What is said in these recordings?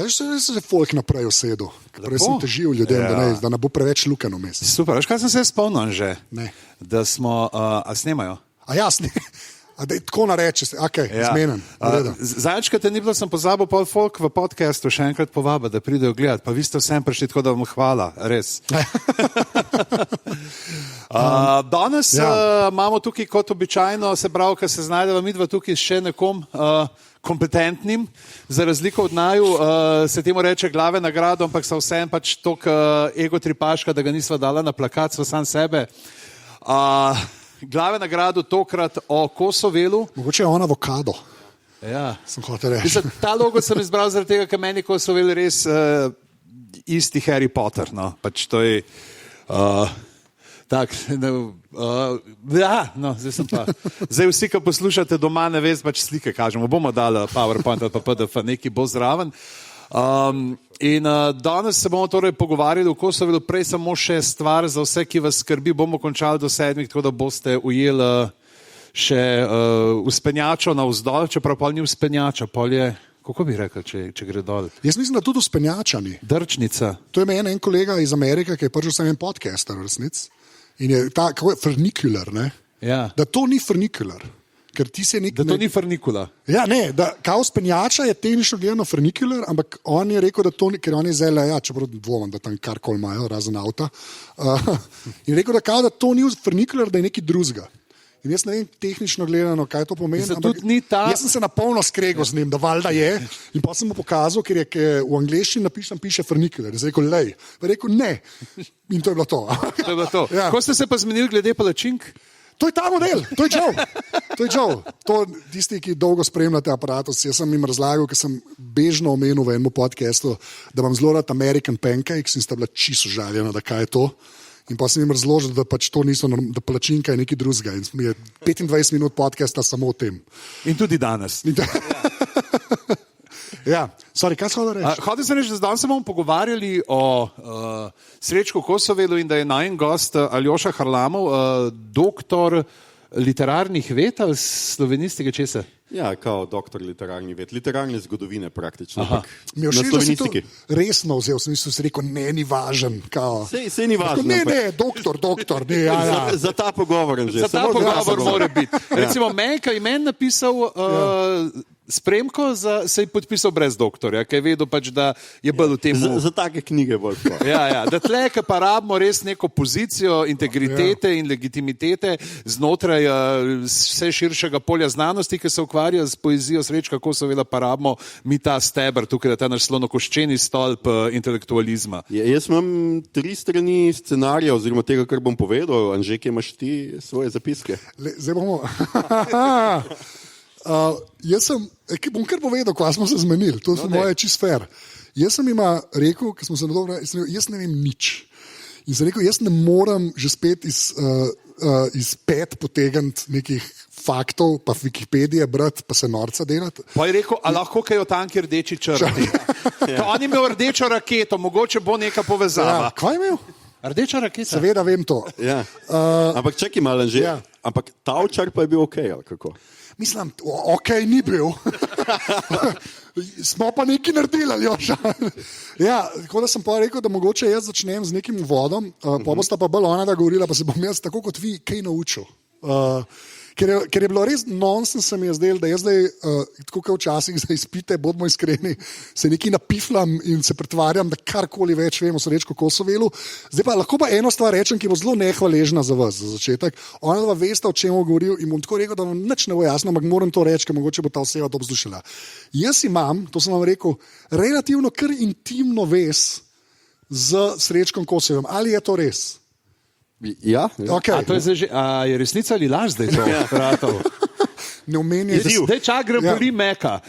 Se folk naprej usedel. Prej sem težil ljudem, da ne bo preveč luken vmes. Super, veš, kaj sem se spomnil že? Ne. Da smo, a snemajo? A jasne. A da je tako nareče, zmenem. Zajčka te ni bilo, sem pozabil pol folk v podcastu še enkrat povaba, da pridejo gledati, pa vi ste vsem prišli, tako da vam hvala, res. Danes imamo tukaj kot običajno, se pravi, ker se znajdeva midva tukaj še nekom kompetentnim, za razliko od naju, se temu reče glave nagrado, ampak so vsem pač tok ego tripaška, da ga nisva dala na plakat, sva sam sebe. Glave nagrado tokrat o Kosovelu. Mogoče je on avokado. Ja. Sem hotel reči. Ta logo sem izbral zaradi tega, ker meni Kosovel res isti Harry Potter. No. Pač to je... Zdaj vsi, ki poslušate doma, ne veš, pač slike kažemo. Bomo dali PowerPoint ali pa PDF, neki bo zraven. Danes se bomo torej pogovarjali o Kosovelu, prej samo še stvar za vse, ki vas skrbi, bomo končali do 7, tako da boste ujeli še uspenjačo navzdol, čeprav pol ni uspenjača, pol je, kako bi rekel, če gre dol? Jaz mislim, da tudi uspenjačani. Drčnica. To je en kolega iz Amerike, ki je prišel sem en podcaster v resnici. In je ta, kako je, furnikular, ne? Ja. Da to ni furnikular. Ker ti se da to ni frnikula. Ja, ne, da kao spenjača je tehnično gledano furnikular, ampak on je rekel, da to ni, ker on je zelo, čeprav dvomim, da tam karkoli imajo, razen avta. In rekel, da to ni furnikular, da je nekaj drugega. In jaz ne vem tehnično gledano, kaj to pomeni. Jaz sem se napolno skregal z njim, da valjda je. In pa sem mu pokazal, ker je v angleščini piše furnikular. Jaz rekel, lej. Pa rekel, ne. In to je bilo to. To je bilo to. Ja. Ko ste se pa zmenili glede palačink? To je ta model, to je Joe. To tisti, ki dolgo spremljate aparatus, jaz sem jim razlagal, ker sem bežno omenil v enem podcastu, da vam zelo rad American Pancakes in sta bila čisto žaljena, da kaj je to. In pa sem jim razložil, da pač to niso, da palačinka je nekaj drugega. In mi je 25 minut podcasta samo o tem. In tudi danes. Ja, sorry, kaj so da reči? Hodil sem reči, da danes se bomo pogovarjali o Srečku Kosovelu in da je najin gost Aljoša Harlamov, doktor literarnih ved ali slovenistike česa? Ja, kao doktor literarnih ved, literarne zgodovine praktično. Mi je všeč, da si to resno vzel, sem si rekel, ne, ni važen. Sej ni važen. Ne, doktor, ne, ja. Za ta pogovor že. Za ta pogovor mora biti. Recimo, meni napisal spremko, se je podpisal brez doktorja, ker je vedel pač, da je bolj v tem. Za take knjige bolj. Ja, da tle, ker pa rabimo res neko pozicijo integritete in legitimitete znotraj vse širšega polja znanosti, ki se ukvarja z poezijo Srečka Kosovela, pa rabimo mi ta steber tukaj, da ta naš slonokoščeni stolp intelektualizma. Jaz imam 3 strani scenarija oziroma tega, kar bom povedal. Anže, kje imaš ti svoje zapiske? Zdaj bomo... jaz bom kar povedal, ko smo se zmenili, to je moje čist fair. Jaz sem jima rekel, ker smo se nadobili, jaz ne vem nič. In sem rekel, jaz ne morem že spet iz pet potegniti nekih faktov, pa Wikipedije brati, pa se norca delati. Pa je rekel, a lahko kaj o tanki rdeči črti? On je imel rdečo raketo, mogoče bo neka povezava. Ja, kaj je imel? Rdeča raketa. Seveda vem to. Ja. Ampak čakaj malo, že. Ja. Ampak Tavčar pa je bil okej, ali kako? Mislim, okej, ni bil. Smo pa nekaj naredili, Aljoša. Ja, tako da sem pa rekel, da mogoče jaz začnem z nekim vodom, pa bosta pa bolj ona da govorila, pa se bom jaz tako kot vi kaj naučil. Ker je bilo res nonsens, se mi je zdelo, da jaz zdaj, tako kot včasih za izpite, bodimo iskreni, se nekaj napiflam in se pretvarjam, da karkoli več vem o Srečku Kosovelu. Zdaj pa lahko pa eno stvar rečem, ki bo zelo nehvaležna za vas, za začetek. Ona dva veste, o čem govoril in bom tako rekel, da vam nič ne bo jasno, ampak moram to reči, ker mogoče bo ta oseba to poslušala. Jaz imam, to sem vam rekel, relativno kar intimno vez z Srečkom Kosovelom. Ali je to res? Ja, okay. Je resnica ali laž zdaj to? Ne omenjaj besede. Zdaj čak gre boli meka.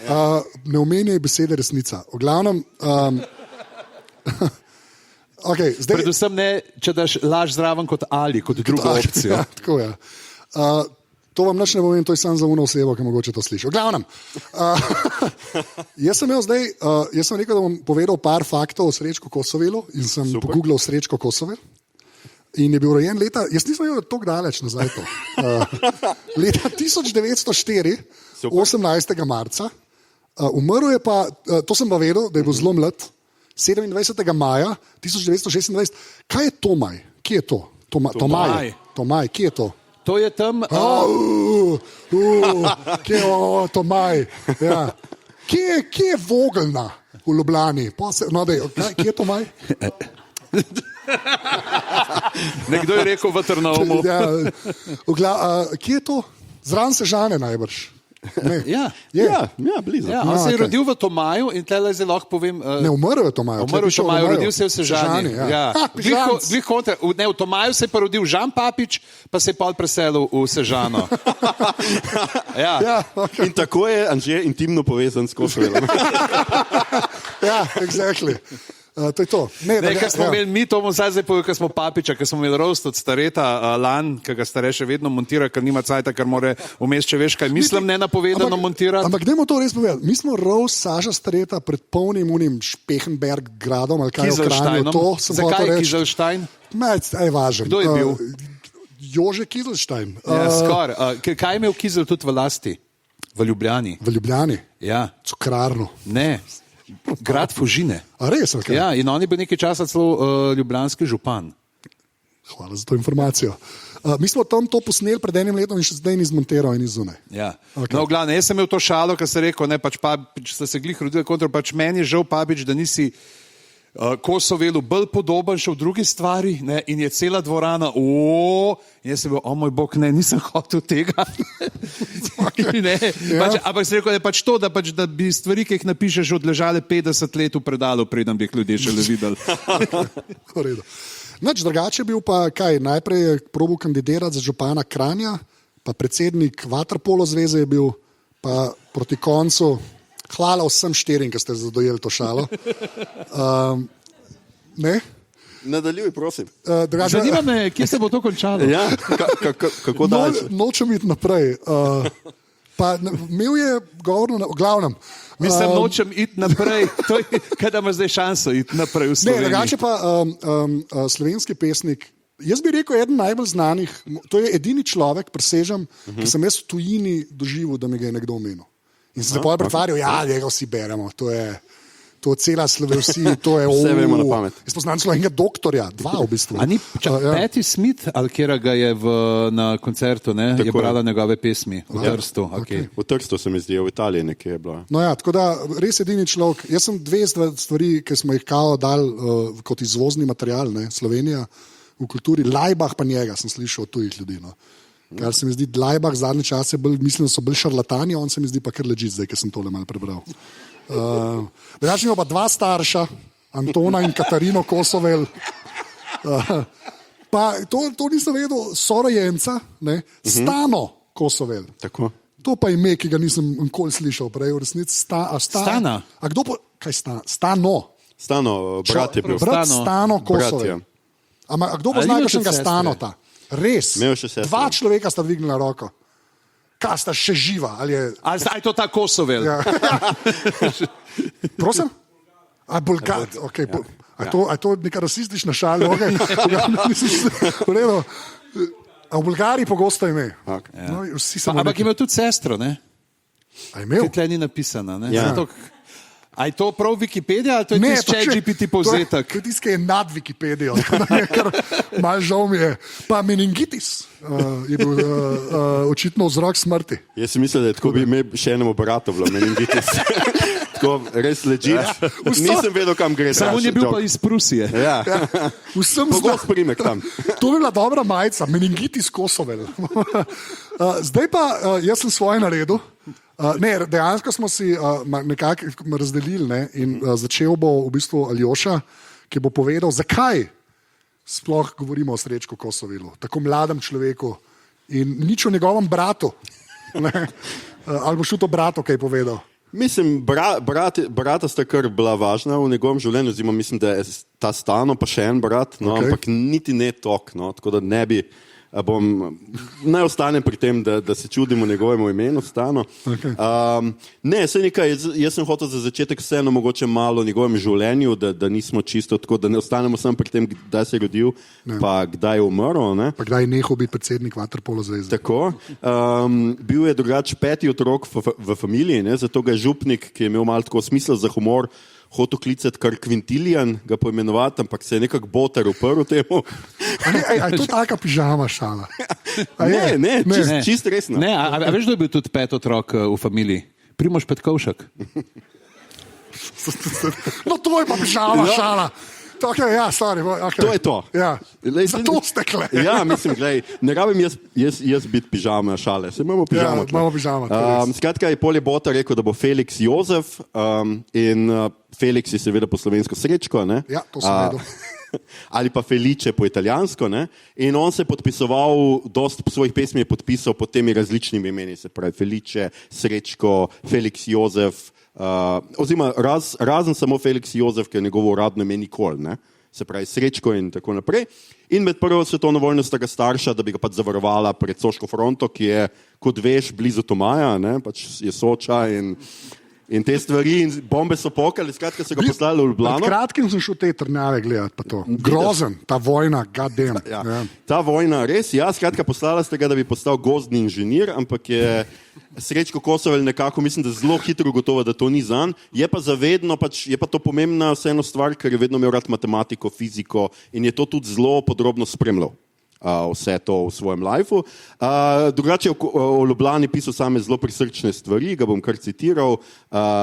Ne omenjaj besede resnica. V glavnem... okay, zdaj... Predvsem ne, če daš laž zraven kot ali, kot drugo opcijo. Ja, tako je. To vam nič ne povem, to je samo za uno osebo, ki mogoče to sliši. V glavnem, jaz sem rekel, da bom povedal par faktov o Srečku Kosovelu in sem pogooglal Srečko Kosovel. In je bil rojen leta, jaz nisem imel tako daleč nazaj to, leta 1904, 18. marca, Umrl je pa, to sem pa vedel, da je bil zelo mlad, 27. maja 1926. Kaj je Tomaj? Kje je to? Tomaj, kje je to? To je tam. Kje je Tomaj? Ja. Kje je Vogelna v Ljubljani? Kje je Tomaj? Nekdo je rekel v Trnovmu. Kje je to? Zraven Sežane najbrž. Ja, blizu. Ja, on se je rodil v Tomaju in tle zdaj lahko povem. Ne, umrl je v Tomaju. Umrl je v Tomaju, rodil se je v Sežani. V Tomaju se je pa rodil Žan Papič, pa se je pa preselil v Sežano. In tako je Anže intimno povezan s Kosovelom. Ja, exactly. To je to. Kar smo imeli mi, to bomo zdaj povedali, ker smo Papiča, ker smo imeli roast od stareta lan, ki ga stare še vedno montira, ker nima cajta, ker more vmes, če veš kaj, mislim, nenapovedano montirati. Ampak dajmo to res povedati. Mi smo roast Saša stareta pred polnim unim Špechenberg gradom, ali kaj v Kranju. Zakaj Kizelštajn? Je važen. Kdo je bil? Jože Kizelštajn. Kaj je imel Kizel tudi v lasti? V Ljubljani. V Ljubljani? Ja. Cukrarno. Ne. Grad Fužine. A res? Okay. Ja, in on je bil nekaj časa celo ljubljanski župan. Hvala za to informacijo. Mi smo tam to posneli pred enim letom in še zdaj ni zmontiral in izune. Ja. Okay. No, glavno, jaz sem imel to šalo, ker sem rekel, ne, pač Papič, ste se glih rodili kontra, pač meni je žal Papič, da nisi Kosovelu bolj podoben še v drugi stvari, ne, in je cela dvorana, in jaz sem bil, moj bog, ne, nisem hotel tega. Ampak sem rekel, da je pač to, da bi stvari, ki jih napišeš, odležale 50 let v predalu, preden bi jih ljudje šele videli. Nač, drugače bil pa kaj, najprej je probil kandidirati za župana Kranja, pa predsednik Vaterpolo zveze je bil, pa proti koncu. Hvala vsem 4, ki ste zadojeli to šalo. Nadaljuj, prosim. Zanima me, kje se bo to končalo. Ja, kako daleč? Nočem iti naprej. Imel je govor v glavnem. Mislim, nočem iti naprej. To je, kada imaš zdaj šanso iti naprej v Sloveniji. Ne, drugače pa slovenski pesnik. Jaz bi rekel, eden najbolj znanih, to je edini človek, presežem, ki sem jaz v tujini doživel, da mi ga je nekdo omenil. In se potem pretvarjal, njega vsi beremo, to je cela Slovenija, to je vse vemo na pamet. Jaz poznam celo enega doktorja, 2 v bistvu. A ni Patti Smith, ali kjera ga je na koncertu, ne, je brala njegove pesmi v Trstu. Okay. V Trstu se mi zdi, v Italiji nekje je bila. No ja, tako da res edini človek. Jaz sem 2 stvari, ki smo jih kao dal kot izvozni material, ne, Slovenija v kulturi, Lajbah pa njega sem slišal od tujih ljudi, no. Kar se mi zdi, Lajbah zadnje čase, mislim, da so bolj šarlatani, on se mi zdi pa kar ležit zdaj, ker sem tole malo prebral. Drugače imamo pa 2 starša, Antona in Katarino Kosovel. Pa to nisem vedel, sorojenca, ne, Stano Kosovel. Tako. To pa ime, ki ga nisem nikoli slišal prej, v resnici Stana. A kdo pa, kaj Stano? Stano, brat je bil. Brat Stano Kosovel. A kdo pozna kakšnega Stanota? Res. 2 človeka sta dvignila roko. Kaj sta še živa? Ali je to ta Kosovel? Ja. Prosim? Bulgar. Okay. A je to neka rasistična šala? Okay. A v Bulgariji pogosto ime. Okay. Ja. No, ampak ima tudi sestro, ne? A je imel? Ki tle ni napisana, ne? Ja. A je to prav Wikipedija ali to je tisti ChatGPT povzetek? To je tisti, ki je nad Wikipedijo, kar malo žal mi je. Pa meningitis je bil očitno vzrok smrti. Jaz si mislil, da je tako bi imel še enemu bratu bilo meningitis. Tako res legit. Ja. Nisem vedel, kam gre. Samo on je bil pa iz Prusije. Ja. Pogost primek tam. To je bila dobra majica, meningitis Kosovel. Zdaj pa jaz sem svoje naredil. Dejansko smo si nekako razdelili, ne, in začel bo v bistvu Aljoša, ki bo povedal, zakaj sploh govorimo o Srečku Kosovelu, tako mladem človeku in nič o njegovem bratu. Ali boš to bratu kaj povedal? Mislim, brata sta kar bila važna v njegovem življenju, mislim, da je ta Stano pa še en brat, no, okay. Ampak niti ne tok, no, tako da ne bi Naj ostanem pri tem, da se čudimo njegovemu imenu, Stano. Okay. Ne, vse nekaj, jaz sem hotel za začetek vseeno mogoče malo o njegovem življenju, da nismo čisto tako, da ne ostanemo samo pri tem, kdaj se je rodil, pa kdaj je umrl. Ne? Pa kdaj je nehal biti predsednik Vaterpolo zveze. Tako. Bil je drugač 5. otrok v familiji, ne? Zato ga je župnik, ki je imel malo tako smisel za humor, hotel klicati kar Quintilian, ga poimenovati, ampak se je nekako boter uprl temu. A je to taka pižama šala? Ne, čist resno. Ne, a veš, da je bil tudi 5. otrok v familiji? Primož Petkovšek. No, to je pa pižama šala. Okay, ja, sorry, okay. To je to. Ja. Zato ste kle. Ja, mislim, glej, ne rabim jaz biti pižama šale, se imamo pižama. Ja, imamo pižama. Skratka, je Pol je Bota rekel, da bo Felix Jozef in Felix je seveda po slovensko Srečko, ne? Ja, to sem vedel. Ali pa Felice po italijansko, ne? In on se je podpisoval, dost svojih pesmi je podpisal pod temi različnimi imeni, se pravi Felice, Srečko, Felix Jozef, oziroma razen samo Felix Jozef, ki je njegovo uradno ime nikoli, ne? Se pravi Srečko in tako naprej. In med prvo svetovno vojno sta ga starša, da bi ga pač zavarovala pred Soško fronto, ki je, kot veš, blizu Tomaja, ne? Pač je Soča in te stvari in bombe so pokali, skratka so ga poslali v Ljubljano. Kratkim sem šel te Trnave gledati, pa to. Grozen, ta vojna, goddamn. Ja. Ta vojna, res, ja, skratka poslala ste ga, da bi postal gozdni inženir, ampak je Srečko Kosovel nekako, mislim, da zelo hitro ugotovil, da to ni zanj. Je pa zavedno, pač, je pa to pomembna vseeno stvar, ker je vedno imel rad matematiko, fiziko in je to tudi zelo podrobno spremljal. Vse to v svojem lifeu. Drugače o Ljubljani pisal same zelo prisrčne stvari, ga bom kar citiral.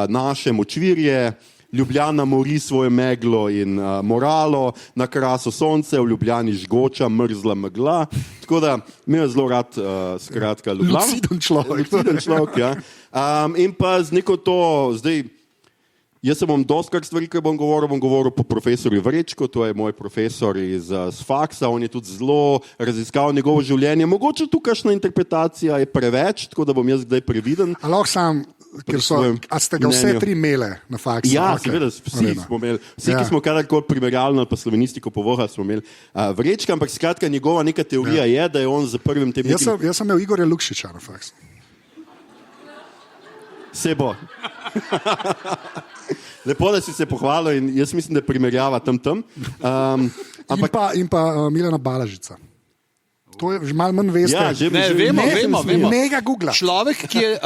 Naše močvirje, Ljubljana mori svoje meglo in moralo, na krasu sonce, v Ljubljani žgoča, mrzla megla. Tako da mi je zelo rad skratka Ljubljana. Luciden človek. Ja. In pa z neko to, zdaj, jaz se bom dostkrat stvari, ki bom govoril po profesorju Vrečko, to je moj profesor iz faksa, on je tudi zelo raziskal njegovo življenje. Mogoče tu kakšna interpretacija je preveč, tako da bom jaz kdaj previden. A lahko sam, a ste ga vse tri imele na faksu? Ja, seveda, vsi smo imeli, ki smo kadarkoli primerjalno pa slovenistiko povoha, smo imeli Vrečka, ampak skratka njegova neka teorija je, da je on za prvim tem Jaz sem imel Igorja Lukšiča na faksu. Se bo. Lepo, da si se pohvalil in jaz mislim, da primerjava tam. Ampak... In pa Milana Balažica. To je že malo manj veste. Ja, vemo. Mega googla. Človek, ki je,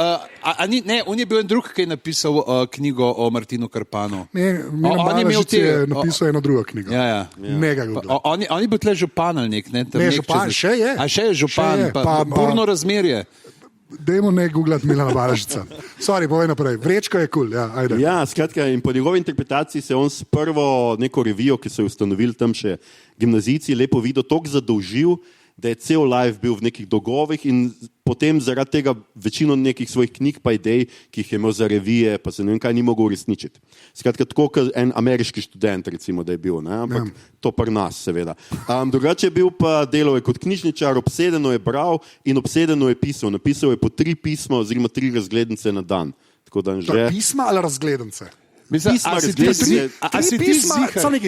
on je bil en drug, ki je napisal knjigo o Martinu Krpanu. Milan Balažic je napisal eno drugo knjigo. Ja. Mega googla. On je bil tle župan ali nek, ne? Ne, župan, še je. A še je župan, pa burno razmerje. Dajmo ne googlati Milana Balažica. Sorry, povej naprej. Vrečko je kul. Ja, ajde. Ja, skratka, in po njegovi interpretaciji se on s prvo neko revijo, ki so jo ustanovili tam še gimnazijci, lepo videl, toliko zadolžil, da je cel life bil v nekih dolgovih in potem zaradi tega večino nekih svojih knjig pa idej, ki jih je imel za revije, pa se ne vem kaj, ni mogel uresničiti. Skratka, tako kot en ameriški študent, recimo, da je bil, ne? Ampak to pri nas, seveda. Drugače je bil pa delal kot knjižničar, obsedeno je bral in obsedeno je pisal. Napisal je po 3 pisma oziroma 3 razglednice na dan. Tako da že... Pisma ali razglednice? Mislim,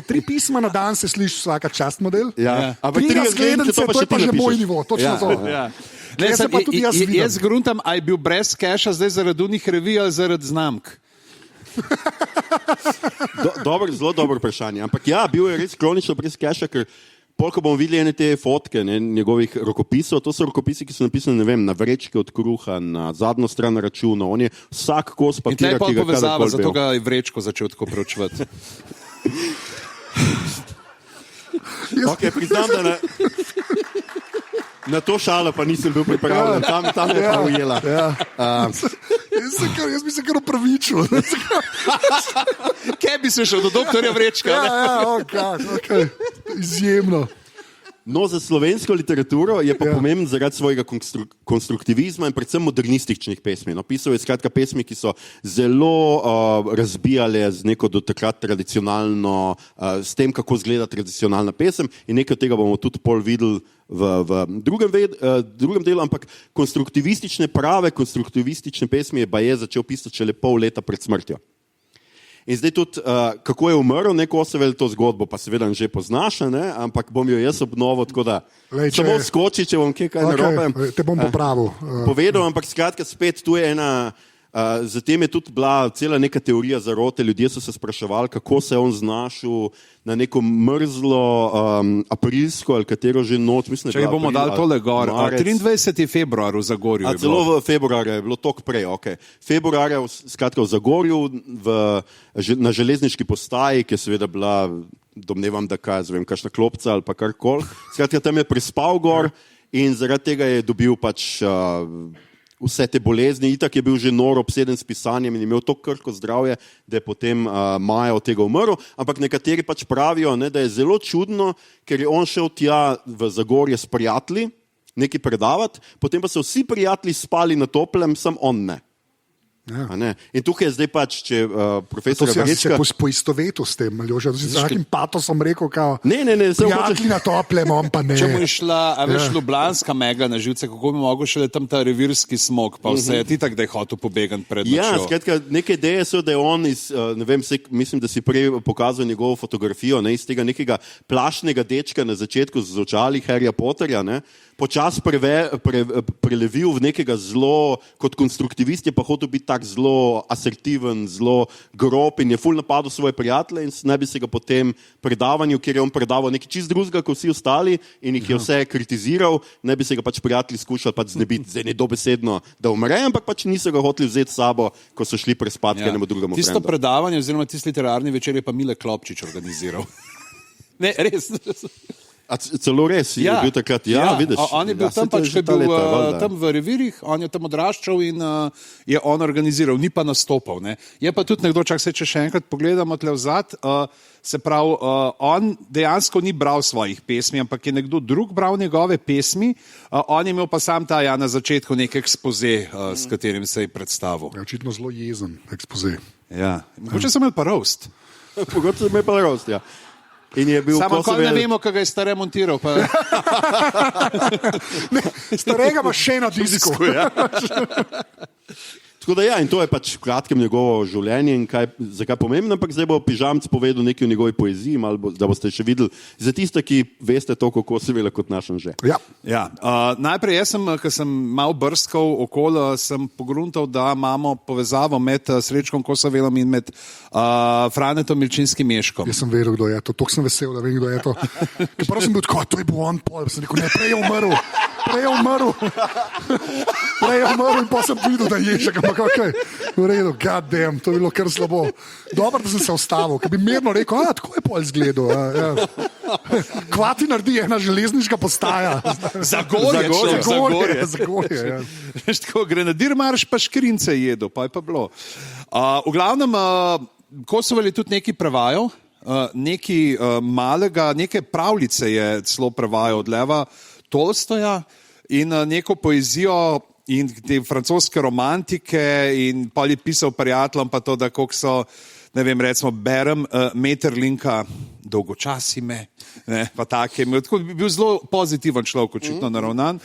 tri pisma na dan se sliši vsaka čast model. Ja. Ampak 3 razglednice, to je pa že moj nivo. Točno to. Ja. Jaz gruntam, a je bil brez keša zdaj zaradi unih revij ali zaradi znamk? Zelo dobro vprašanje. Ampak ja, bil je res kronično brez keša, ker ko bomo videli ene te fotke njegovih rokopisov, to so rokopisi, ki so napisani, ne vem, na vrečke od kruha, na zadnjo stran računa. On je vsak kos papira, ki ga povezava, zato ga je Vrečko začel tako preučevati. Ok, priznam, da na to šalo pa nisem bil pripravljen. Tam je pa ujela. Jaz bi se kar upravičil. Kaj bi se šel do doktorja Vrečka? Okay. Izjemno. No, za slovensko literaturo je pa pomemben zaradi svojega konstruktivizma in predvsem modernističnih pesmi. No, pisal je skratka pesmi, ki so zelo razbijale z neko do takrat tradicionalno, s tem, kako izgleda tradicionalna pesem in nekaj od tega bomo tudi pol videli v drugem delu, ampak prave konstruktivistične pesmi je začel pisati šele pol leta pred smrtjo. In zdaj tudi, kako je umrl Kosovel, to zgodbo pa seveda že poznaš, ne? Ampak bom jo jaz obnovil, tako da samo skoči, če bom kaj narobe. Te bom popravil. Povedal, ampak skratka spet tu je ena. Zatem je tudi bila cela neka teorija zarote, ljudje so se spraševali, kako se je on znašel na neko mrzlo aprilsko ali katero že noč. Če bomo dali tole gor, 23. februar v Zagorju. Celo v februarju je bilo toliko prej. Februarja skratka v Zagorju, na železniški postaji, ki je seveda bila, domnevam, da kakšna klopca ali pa karkoli. Skratka, tam je prespal gor in zaradi tega je dobil pač vse te bolezni, itak je bil že nor obseden s pisanjem in imel to krhko zdravje, da je potem maja od tega umrl, ampak nekateri pač pravijo, ne, da je zelo čudno, ker je on šel tja v Zagorje s prijatelji, nekaj predavati, potem pa so vsi prijatelji spali na toplem, sam on ne. Ja. In tukaj je zdaj pač, če profesor Vrečka... To se poistovetil s tem, Aljoša, da si z takim patosom rekel, kao, ne, prijatelji na toplem, on pa ne. Če mu je šla, ljubljanska megla na živce, kako bi mogel šele tam ta revirski smog, pa vse, ti tak, da je hotel pobegati pred nočjo. Ja, skratka, neke ideje so, da je on iz, ne vem, mislim, da si prej pokazal njegovo fotografijo, ne, iz tega nekega plašnega dečka na začetku z očali Harryja Potterja, ne, počas prelevil v nekega zelo, kot konstruktivist je pa hotel biti tak zelo asertiven, zelo grob in je ful napadal svoje prijatelje in ne bi se ga potem predavanju, kjer je on predaval nekaj čist drugega, kot vsi ostali in jih je vse kritiziral, ne bi se ga pač prijatelji skušali pač znebiti, zdaj nedobesedno, da umre, ampak pač niso ga hoteli vzeti s sabo, ko so šli prespat k enemu drugemu frendu. Tisto predavanje oziroma tisti literarni večer je pa Mile Klopčič organiziral. Ne, res. Celo res je bil takrat, vidiš. On je bil tam pač, ko je bil tam v revirih, on je tam odraščal in je on organiziral, ni pa nastopal. Ne. Je pa tudi nekdo, če še enkrat pogledamo tle vzad, se pravi, on dejansko ni bral svojih pesmi, ampak je nekdo drug bral njegove pesmi, on je imel pa sam ta na začetku nek ekspoze, s katerim se je predstavil. Je očitno zelo jezen ekspoze. Ja, mogoče sem imel pa roast. Mogoče sem imel pa roast, ja. Samo ko ne vemo, kaj ga je stare montiral. Pa... Starega pa še na disku. Tako da ja, in to je pač v kratkem njegovo življenje in zakaj pomembno, ampak zdaj bo Pižamc povedal nekaj o njegovi poeziji, da boste še videli za tiste, ki veste to, kako se vele kot našem že. Ja. Najprej jaz sem, ko sem mal brskal okoli, sem pogruntal, da imamo povezavo med Srečkom Kosovelom in med Franetom Milčinskim Meškom. Jaz sem vedel, kdo je to, toliko sem vesel, da vem, kdo je to. Prvo sem bil tako, to je bil on pol, sem rekel, ne, prej je umrl in pa sem videl, da je Ježek, ampak okay. V redu, god damn, to je bilo kar slabo. Dobro, da sem se ustavil, ker bi mirno rekel, tako je pol izgledal. Ja. Kvati naredi ena železniška postaja. Zagorje. Ja. Tako, grenadir marš pa škrince jedo, pa je pa bilo. V glavnem, Kosovel je tudi nekaj prevajal, nekaj malega, neke pravljice je celo prevajal od Leva Tolstoja in neko poezijo in te francoske romantike in pa je pisal prijateljem pa to, da koliko so, ne vem, recimo berem Meterlinka, dolgočasi me, ne, pa take, tako bi bil zelo pozitiven človek, očitno naravnan.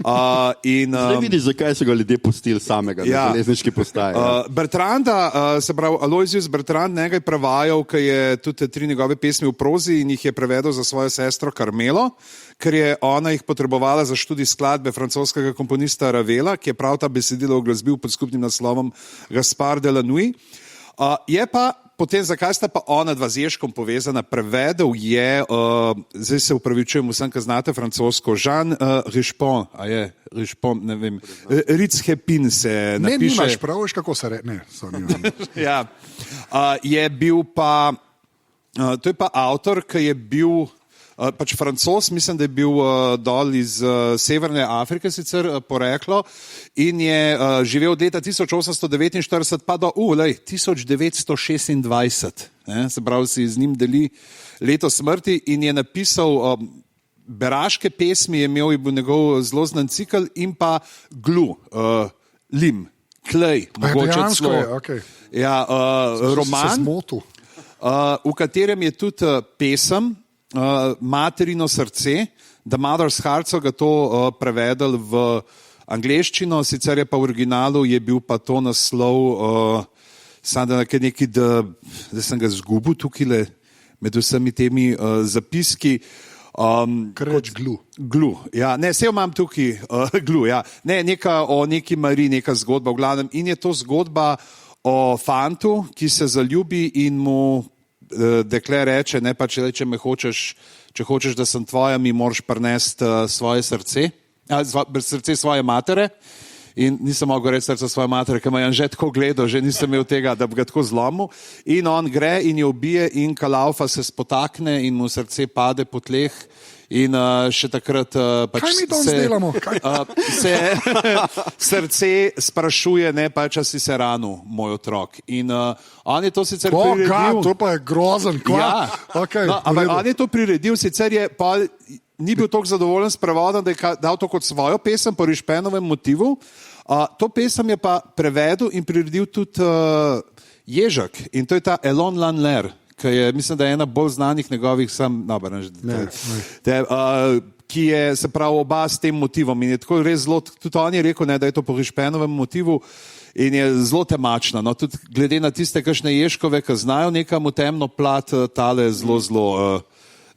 Zdaj vidiš, zakaj so ga ljudje pustili samega na železniški postaji. Bertranda, se pravi, Aloysius Bertrand, njega je prevajal, ker je tudi 3 njegove pesmi v prozi in jih je prevedel za svojo sestro Carmelo, ker je ona jih potrebovala za študij skladbe francoskega komponista Ravela, ki je prav ta besedilo uglasbil pod skupnim naslovom Gaspard de la Nuit. Je pa potem, zakaj sta pa ona dva z Ježkom povezana, prevedel je, zdaj se upravičujem vsem, ki znate francosko, Jean Richepon, Richepon, ne vem, Ritzhepin se napiše. Ne, nimaš prav, veš kako se ne. Ja, je bil pa, to je pa avtor, ki je bil pač Francoz, mislim, da je bil dol iz Severne Afrike sicer poreklo in je živel od leta 1849 pa do 1926. Se pravi, si z njim deli leto smrti in je napisal beraške pesmi, je bil njegov zelo znan cikel in pa Glu, lim, klej, mogoče celo. Ja, roman, v katerem je tudi pesem Materino srce, The Mother's Heart, so ga to prevedel v angleščino, sicer je pa v originalu je bil pa to naslov Samo da zdaj sem ga zgubil tukaj med vsemi temi zapiski. Kreč glu. Glu, ja, ne, vse imam tukaj, glu, ja. Ne, o neki Mariji, neka zgodba, v glavnem. In je to zgodba o fantu, ki se zaljubi in mu dekle reče, ne pa če hočeš, da sem tvoja, mi moraš prinesti svoje srce, srce svoje matere. In nisem mogel reči srca svoje matere, ker me je že tako gledal, že nisem imel tega, da bi ga tako zlomil. In on gre in jo ubije in Kalaufa se spotakne in mu srce pade po tleh. In še takrat pač kaj mi danes delamo? Se srce sprašuje, ne pa če si se ranil, moj otrok. In on je to sicer priredil. To pa je grozen. Ja, okay, no, ampak on je to priredil, sicer je pa ni bil tako zadovoljen s prevodom, da je dal to kot svojo pesem po Rišpenovem motivu. To pesem je pa prevedel in priredil tudi Ježek. In to je ta Elon Lanler, ki je, mislim, da je ena bolj znanih njegovih ki je se pravi oba s tem motivom. In je tako res zelo, tudi on je rekel, ne, da je to po Rišpenovem motivu in je zelo temačna. No, tudi glede na tiste kakšne Ježkove, ki znajo nekam v temno plat, tale zelo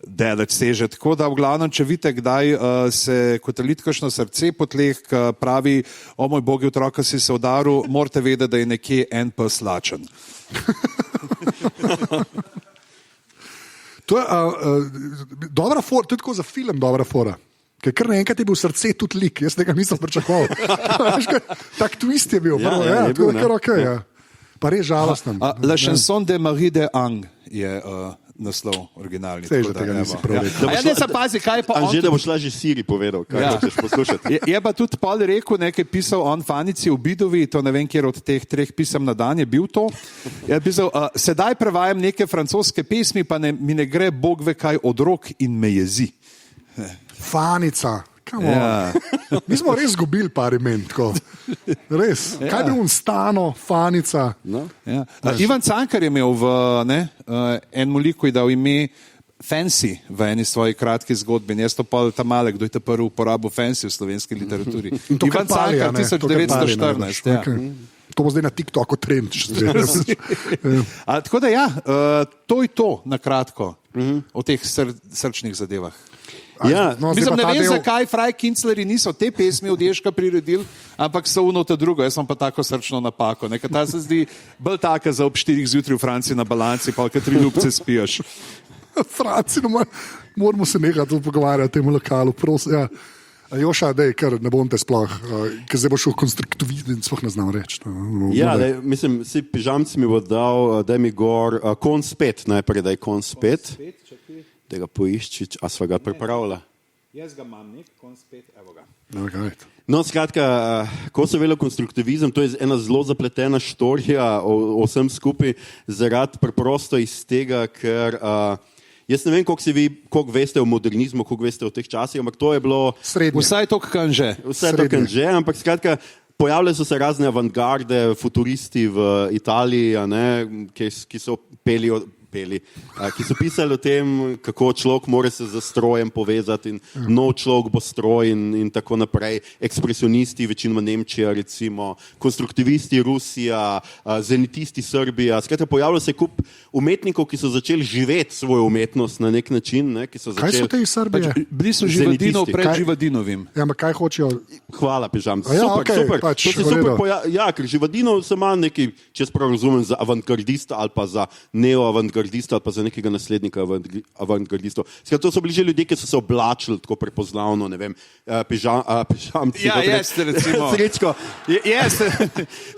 daleč seže. Tako da v glavnem, če vidite, kdaj se kotali kakšno srce po tleh, pravi, o moj bogi otroka si se udaril, morate vedeti, da je nekje en pes lačen. To je dobra fora, to je tako za film dobra fora. Ker kar naenkrat je bil srce tudi lik, jaz tega nisem pričakoval. Tak twist je bil. Je bil, kar okay, ja. Pa res žalosten. La chanson de Marie de Ang je naslov originalni. Sej, že tega nisi prav rekel. Ne se pazi, kaj pa on... Že da boš lažje Siri povedal, kaj hočeš poslušati. Je pa tudi Paul rekel, nekaj pisal on Fanici v Bidovi, to ne vem, kjer od teh 3 pisem na dan je bil to. Je pisal, sedaj prevajam neke francoske pesmi, pa mi ne gre Bog ve kaj od rok in me jezi. Fanica. Ja. Mi smo res zgubili par imen. Res. Ja. Kaj bi on Stano, Fanica? No. Ja. Ivan Cankar je imel v enem liku dal ime Fancy v eni svoji kratki zgodbi. Jaz to pa ta male, kdo je prvi uporabil Fancy v slovenski literaturi. Ivan Cankar, 1914. Ja. To bo zdaj na TikToku trend. Tako da ja, to je to na kratko o teh srčnih zadevah. Ja, no, mislim, ne vem, zakaj Fraj Kinclerji niso te pesmi od Ježka priredili, ampak so uno to drugo. Jaz sem pa tako srčno napako. Ta se zdi bolj taka za ob 4 zjutraj v Franciji na balanci, pa kad 3 ljubce spiješ. Franciji, no, moramo se nekaj pogovarjati o tem lokalu. Ja. Joša, dej, kar ne bom te sploh, ker zdaj bo šel konstruktivizem, sploh ne znam reči. Ja, mislim, si pižamci mi bo dal, daj mi gor, kon spet, najprej daj kon spet. Tega poišči, a sva ga pripravila. Jaz ga imam nek, kon spet, evo ga. No, skratka, Kosovo konstruktivizem, to je ena zelo zapletena štorija o vsem skupaj, zaradi preprosto iz tega, ker jaz ne vem, koliko veste o modernizmu, koliko veste o teh časih, ampak to je bilo... Srednje. Vsaj to, kanže. Vsaj to, kanže, ampak skratka, pojavljali so se razne avantgarde, futuristi v Italiji, ki so ki so pisali o tem, kako človek mora se z strojem povezati in nov človek bo stroj in tako naprej. Ekspresionisti, večinoma Nemčija, recimo, konstruktivisti Rusija, zenitisti Srbija. Skratka, pojavlja se kup umetnikov, ki so začeli živeti svojo umetnost na nek način. Ki so začeli... Kaj so te iz Srbije? Bili so Živadinov pred Živadinovim. Ja, ampak kaj hočejo? Hvala, Pižam. Ja, super. Pač, to se super ja, ker Živadinov se ima neki, če jaz prav razumem, za avantgardista ali pa za neoavantgardista ali pa za nekega naslednika avantgardistov. To so bili že ljudje, ki so se oblačili tako prepoznavno, ne vem, pižamci. Ja, jeste, recimo.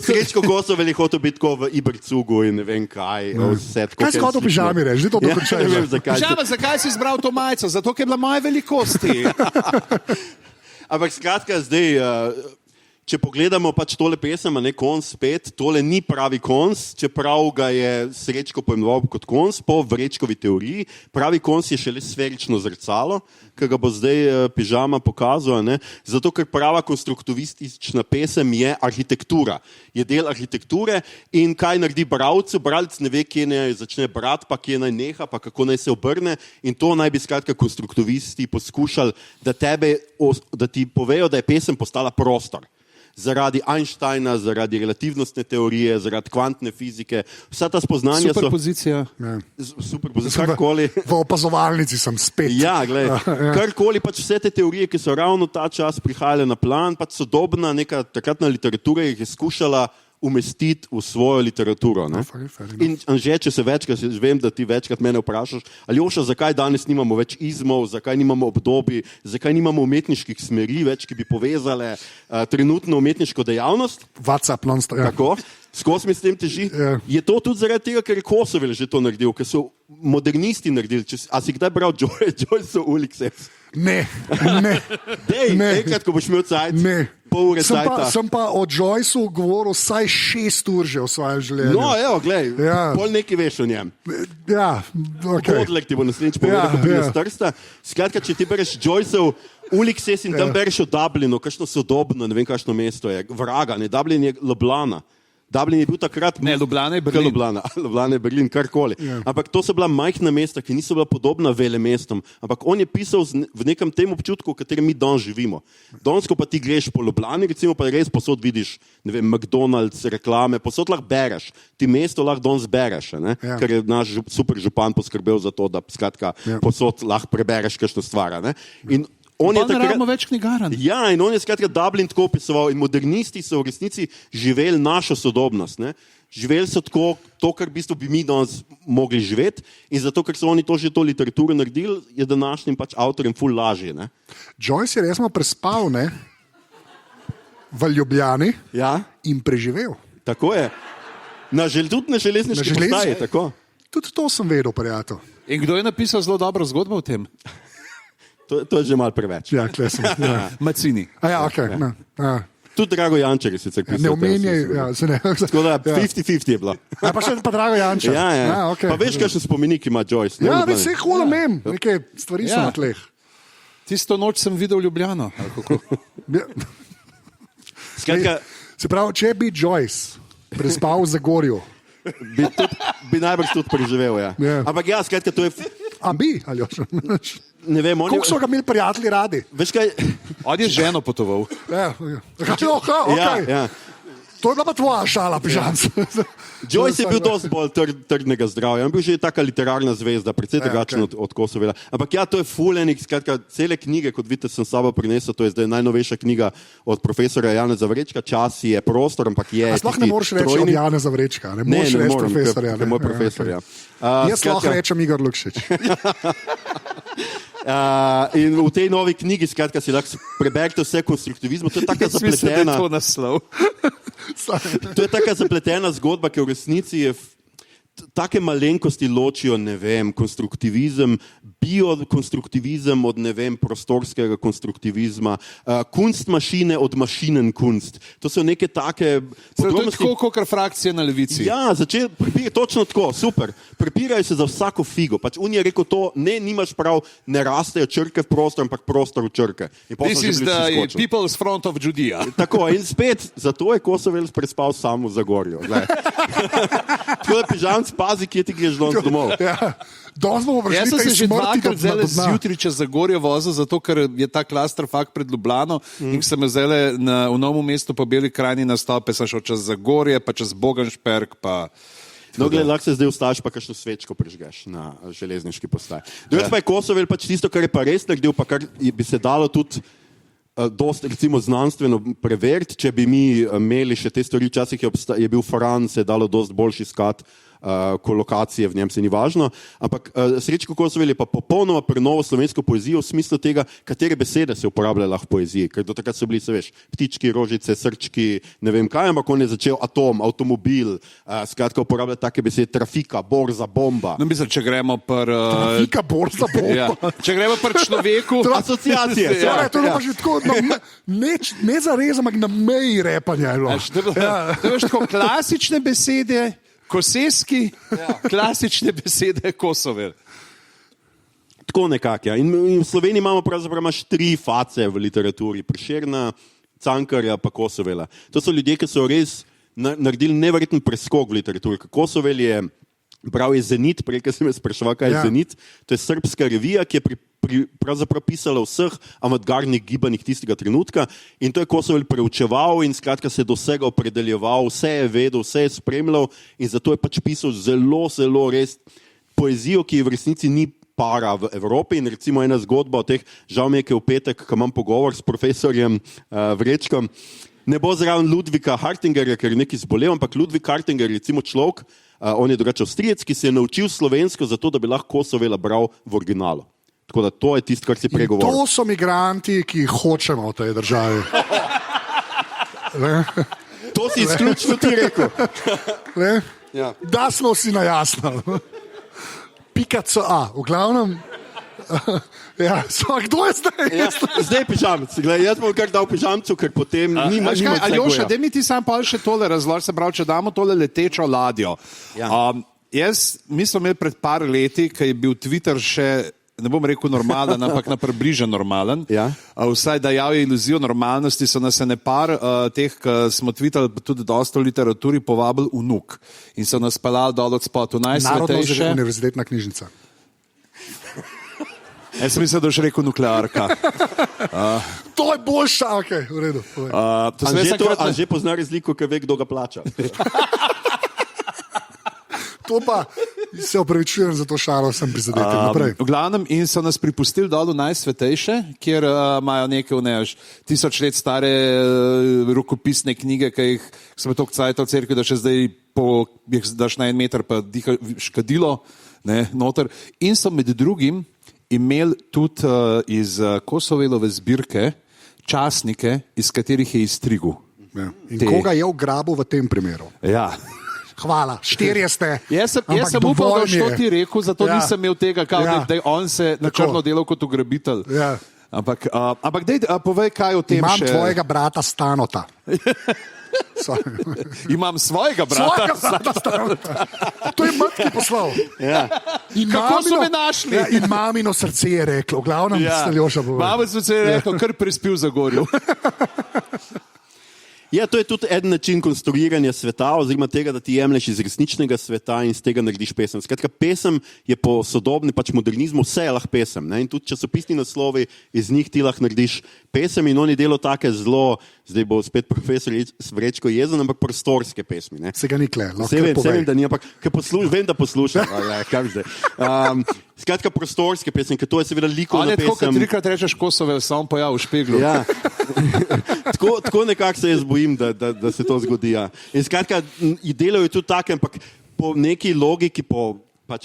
Srečko Kosovel je hotel biti tako v Ibercugu in ne vem kaj. Kaj si hotel v pižami reči? To dokončaj. Pižama, zakaj si izbral to majico? Zato, ker je bila moje velikosti. Ampak skratka, zdaj... Če pogledamo pač tole pesem, Kons spet, tole ni pravi kons, čeprav ga je Srečko poimenoval kot kons po Vrečkovi teoriji. Pravi kons je šele sferično zrcalo, ki ga bo zdaj Pižama pokazal. Zato, ker prava konstruktivistična pesem je arhitektura. Je del arhitekture in kaj naredi bralcu. Bralec ne ve, kje naj začne brati, pa kje naj neha, pa kako naj se obrne. In to naj bi skratka konstruktivisti poskušali, da ti povejo, da je pesem postala prostor. zaradi Einsteina, zaradi relativnostne teorije, zaradi kvantne fizike. Vsa ta spoznanja Superpozicija. Superpozicija, karkoli. V opazovalnici sem spet. Ja, karkoli, pač vse te teorije, ki so ravno ta čas prihajale na plan, pač sodobna neka takratna literatura jih je skušala umestiti v svojo literaturo. In Anže, če se večkrat, vem, da ti večkrat mene vprašaš, Aljoša, zakaj danes nimamo več izmov, zakaj nimamo obdobij, zakaj nimamo umetniških smeri več, ki bi povezale trenutno umetniško dejavnost? WhatsApp non-stop. Ja. Tako, skozi mi s tem teži. Je to tudi zaradi tega, ker je Kosovel že to naredil, ker so modernisti naredili. A si kdaj bral Joyceov Ulysses? Ne. Enkrat, ko boš imel cajt, pol ure cajta. Sem pa o Joyceu govoril vsaj 6 ur že v svojem življenju. No, evo, glej, pol nekaj veš o njem. Ja, okay. Podlek ti bo naslednjič povedal, ko pride z Trsta. Skratka, če ti bereš Joyceov Ulysses in tam bereš o Dublinu, kakšno sodobno, ne vem, kakšno mesto je, vraga, ne, Dublin je Ljubljana. Dublin je bil takrat... Ne, Ljubljana je Berlin. Ljubljana je Berlin, karkoli. Ampak to so bila majhna mesta, ki niso bila podobna velemestom. Ampak on je pisal v nekem tem občutku, v katerem mi danes živimo. Danes, ko pa ti greš po Ljubljani, recimo, pa res posod vidiš, ne vem, McDonald's, reklame, posod lahko bereš. Ti mesto lahko danes bereš, ker je naš super župan poskrbel za to, da skratka posod lahko prebereš kakšno stvar. In on je takrat več knjigarn. Ja, in on je skratka Dublin tako opisoval in modernisti so v resnici živeli našo sodobnost. Živeli so tako, to, kar v bistvu bi mi danes mogli živeti in zato, ker so oni to že to literaturo naredili, je današnjim pač avtorjem ful lažje. Joyce je resno prespal, v Ljubljani in preživel. Tako je. Tudi na železniški postaji, tako. Tudi to sem vedel, prijatelj. In kdo je napisal zelo dobro zgodbo o tem? To je že malo preveč. Ja, klesem. Ja. Macini. Okay. Tudi Drago Jančar je sicer pisal. Ne omenjaj, Tako da 50-50 je bila. Pa še pa Drago Jančar. Okay. Pa veš, kakšen spomenik ima Joyce? Ja, veš, vse hudo mem. Neke stvari so na tleh. Tisto noč sem videl Ljubljano. Se pravi, če bi Joyce prespal v Zagorju, bi najbrž tudi preživel, Ampak skratka, to je... A bi, Aljoša? Ne vem, koliko so ga imeli prijatelji radi? Veš kaj? On je ženo potoval. Okay. To je bila pa tvoja šala, pižanc. Joyce je bil dosti bolj trdnega zdravja. On bil že taka literarna zvezda, precej drugačen od Kosovela. Ampak to je fulejnik, skratka, cele knjige, kot vidite, sem s sabo prinesel, to je zdaj najnovejša knjiga od profesora Janeza Vrečka, Čas je prostor, ampak je... A sploh ne moreš reči od Janeza Vrečka, ne moreš reči profesorja. Ne, moj profesor, Jaz lahko rečem Igor Lukšič. In v tej novi knjigi, skratka, si lahko preberete vse konstruktivizmu. To je taka zapletena... To naslov. To je taka zapletena zgodba, ki v resnici je take malenkosti ločijo, ne vem, konstruktivizem, biokonstruktivizem od, ne vem, prostorskega konstruktivizma, kunstmašine od mašinen kunst. To so neke take... To je tako, kot frakcije na levici. Ja, točno tako, super. Prepirajo se za vsako figo. Pač on je rekel to, nimaš prav, ne rastejo črke v prostor, ampak prostor v črke. This is the people's front of Judea. Tako, in spet, zato je Kosovel prespal sam v Zagorju. Tako da pižam pazi, kje ti greš danes domov. Jaz sem se že dvakrat zjutraj čez Zagorje vozil, zato ker je ta klastrofak pred Ljubljano in sem zdaj v Novem mestu po Beli krajini nastope, sem šel čez Zagorje, pa čez Boganšperk, pa... No, gled, lahko se zdaj ustaviš, pa kakšno svečko prižgeš na železniški postaji. Drugič pa je Kosovel pač tisto, kar je pa res naredil, pa kar bi se dalo tudi dosti, recimo, znanstveno preveriti, če bi mi imeli še te stvari, včasih je bil Fran, se je dalo dosti boljši iskat kolokacije v njem, se ni važno, ampak Srečko Kosovel je pa popolnoma prenovo slovensko poezijo v smislu tega, katere besede se uporabljajo v poeziji, ker do takrat so bili, se veš, ptički, rožice, srčki, ne vem kaj, ampak on je začel atom, avtomobil, skratka uporablja take besede, trafika, borza, bomba. No, mislim, če gremo Trafika, borza, bomba. Če gremo človeku... Asociacije. To je pa že tako, ne zares, ampak na meji repanja. To je tako klasične besede, Koseski, klasične besede Kosovel. Tako nekako, In v Sloveniji imamo pravzaprav 3 face v literaturi. Prešerna, Cankarja pa Kosovela. To so ljudje, ki so res naredili neverjeten preskok v literaturi. Kosovel je, bral je Zenit, prej, ki sem me spraševal, kaj je Zenit. To je srbska revija, ki je pravzaprav pisala o vseh avantgardnih gibanjih tistega trenutka in to je Kosovel preučeval in skratka se do vsega opredeljeval, vse je vedel, vse je spremljal in zato je pač pisal zelo, zelo res poezijo, ki v resnici ni para v Evropi in recimo ena zgodba o teh, žal mi je, v petek, ko imam pogovor s profesorjem Vrečkom, ne bo zraven Ludvika Hartingerja, ker je neki zbolel, ampak Ludvik Hartinger je recimo človek, on je drugače Avstrijec, ki se je naučil slovensko zato, da bi lahko Kosovela bral v originalu. Tako da to je tisto, kar si pregovoril. To so migranti, ki jih hočemo v tej državi. To si izključno ti rekel. Ja. Da smo vsi na jasno. .ca, v glavnem. Ja, kdo je zdaj? Ja, zdaj je pižamec. Jaz bom kar dal pižamcu, ker potem nima Aljoša, da mi ti sam pa še tole razloži, se pravi, če damo tole letečo ladjo. Ja. Mi smo imeli pred par leti, ko je bil Twitter še, ne bom rekel normalen, ampak na približno normalen. Ja. Vsaj dajal je iluzijo normalnosti, so nas ene par teh, ki smo tweetali tudi dosta v literaturi, povabili vnuk. In so nas pelali dol od spotu. Narodna univerzitetna knjižnica. Jaz sem mislil, da boš rekel nuklearka. To je boljša, ok, v redu. A že pozna razliko, ker ve, kdo ga plača. To pa se opravičujem za to šalo, sem prizadetel naprej. V glavnem in so nas pripustili dol v Najsvetejše, kjer imajo neke 1000 let stare rokopisne knjige, ki jih smo toliko cajtov v cerkvi, da še zdaj jih daš na 1 meter pa dihaš kadilo, ne, noter. In so med drugim imeli tudi iz Kosovelove zbirke časnike, iz katerih je iztrigel. Ja. In koga je ugrabil v tem primeru? Ja. Hvala, 4 ste. Jaz sem upal, da što ti rekel, zato nisem imel tega, da on se na črno delal kot ugrabitelj. Ja. Ampak dej, povej, kaj o tem Imam še. Imam tvojega brata Stanota. Imam svojega brata Stanota. To je matki poslal. Ja. Kako so me našli? Ja, in mamino srce je reklo, v glavnem Aljoša bo. Mamino srce je reklo, kar prispil za gorju. Ja, to je tudi eden način konstruiranja sveta, oziroma tega, da ti jemlješ iz resničnega sveta in iz tega narediš pesem. Skratka, pesem je po sodobni modernizmu vse je lahko pesem. Ne? In tudi časopisni naslovi, iz njih ti lahko narediš pesem in on je delal take zelo, zdaj bo spet profesor Vrečko jezen, ampak prostorske pesmi. Ne? Se ga ni kle, lahko vem, da ni, ampak vem, da poslušam. Skratka, prostorske pesmi, ker to je seveda likovna pesem. Tako, kad 3-krat rečeš Kosovel, sam pojav v špeglu. Ja. Tako nekako se jaz bojim, da se to zgodi. Ja. In skratka, delajo tudi take, ampak po neki logiki, po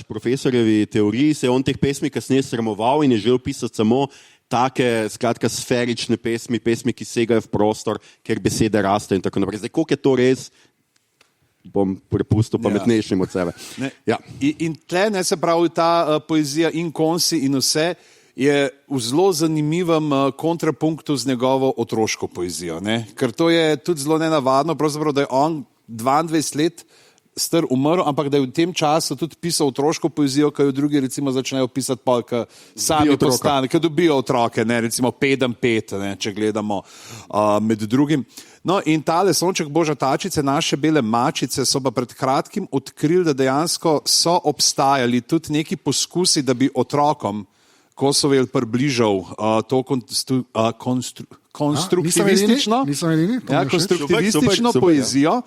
profesorjevi teoriji se je on teh pesmi kasneje sramoval in je želel pisati samo take, skratka, sferične pesmi, ki segajo v prostor, ker besede rastejo in tako naprej. Zdaj, koliko je to res, bom prepustil pametnejšim od sebe. Ja. In tle, se pravi, ta poezija in konci in vse je v zelo zanimivem kontrapunktu z njegovo otroško poezijo. Ne? Ker to je tudi zelo nenavadno, pravzaprav, da je on 22 let star umrl, ampak da je v tem času tudi pisal otroško poezijo, ki jo drugi recimo začnejo pisati pa, ki sami postane, ki dobijo otroke, ne, recimo 5, če gledamo med drugim. No in tale Sonček Boža Tačice, naše bele mačice, so pa pred kratkim odkrili, da dejansko so obstajali tudi neki poskusi, da bi otrokom Kosovel približal to konstruktivistično, konstruktivistično poezijo.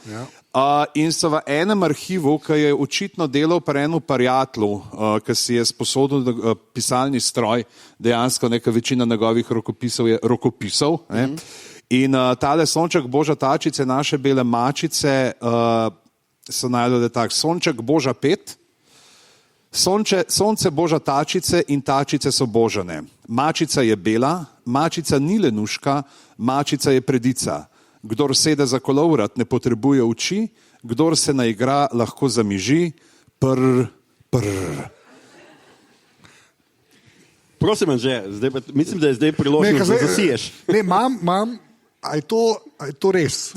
In so v enem arhivu, ki je očitno delal pri enem prijatelju, ki si je sposodil pisalni stroj, dejansko neka večina njegovih rokopisov je rokopisov. In tale Sonček Boža Tačice, naše bele mačice, so najdole tak, Sonček Boža 5, Sonce Boža Tačice in tačice so božane. Mačica je bela, mačica ni lenuška, mačica je predica. Kdor sede za kolovrat, ne potrebuje oči, kdor se naigra, lahko zamiži, Prosim, Anže, mislim, da je zdaj priložnost, da zasiješ. Ne, imam, a je to res?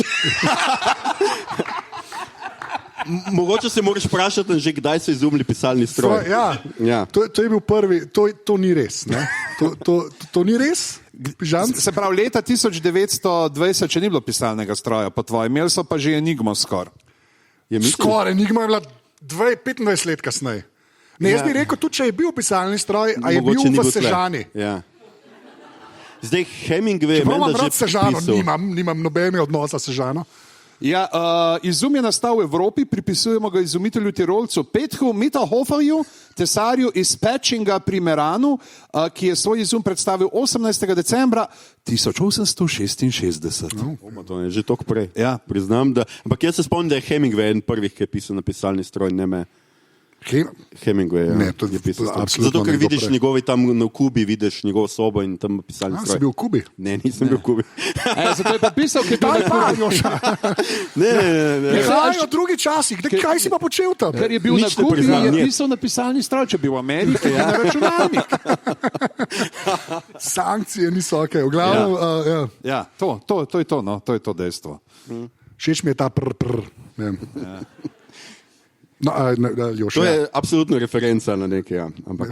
Mogoče se moraš vprašati, že kdaj so izumili pisalni stroj. Ja. To je bil prvi, to ni res. Ne? To ni res? Se pravi, leta 1920, če ni bilo pisalnega stroja, po tvojem, imeli so pa že Enigmo skoraj. Skoraj, Enigma je bila 25 let kasneje. Ne, jaz bi rekel, tudi če je bil pisalni stroj, a je Mogoče ni bil v tle. Sežani. Ja. Zdaj Hemingway Čeprav imam menda rad že Sežano, pisal. nimam nobene odnosa s Sežano. Ja, izum je nastal v Evropi, pripisujemo ga izumitelju Tirolcu Petru Mitterhoferju, tesarju iz Pečinga pri Meranu, ki je svoj izum predstavil 18. decembra 1866. To je že toliko prej. Ja. Priznam, ampak jaz se spomnim, da je Hemingway en prvih, ki je pisal na pisalni stroj, ne me. Hemingway, ja. Ne, to je je pisal. absolutno Zato, ker nekdo vidiš prej. njegovi tam na Kubi, vidiš njegovo sobo in tam pisalni stroj. Si bil v Kubi? Ne, nisem bil v Kubi. Zato je pa pisal, ki je Kaj pa, Joša? Ne. Kaj v drugi časih? Kaj si pa počel tam? Ker je bil Nič na ne Kubi, priznam, je ne. pisal na pisalni stroj, če bi v Ameriki, ja. Na računalnik. Sankcije niso ok. V glavnem, ja. Ja, to je to, no, to je to dejstvo. Všeč mi je ta prr. No, Joša. To je absolutno referenca na nekaj, ja. Ampak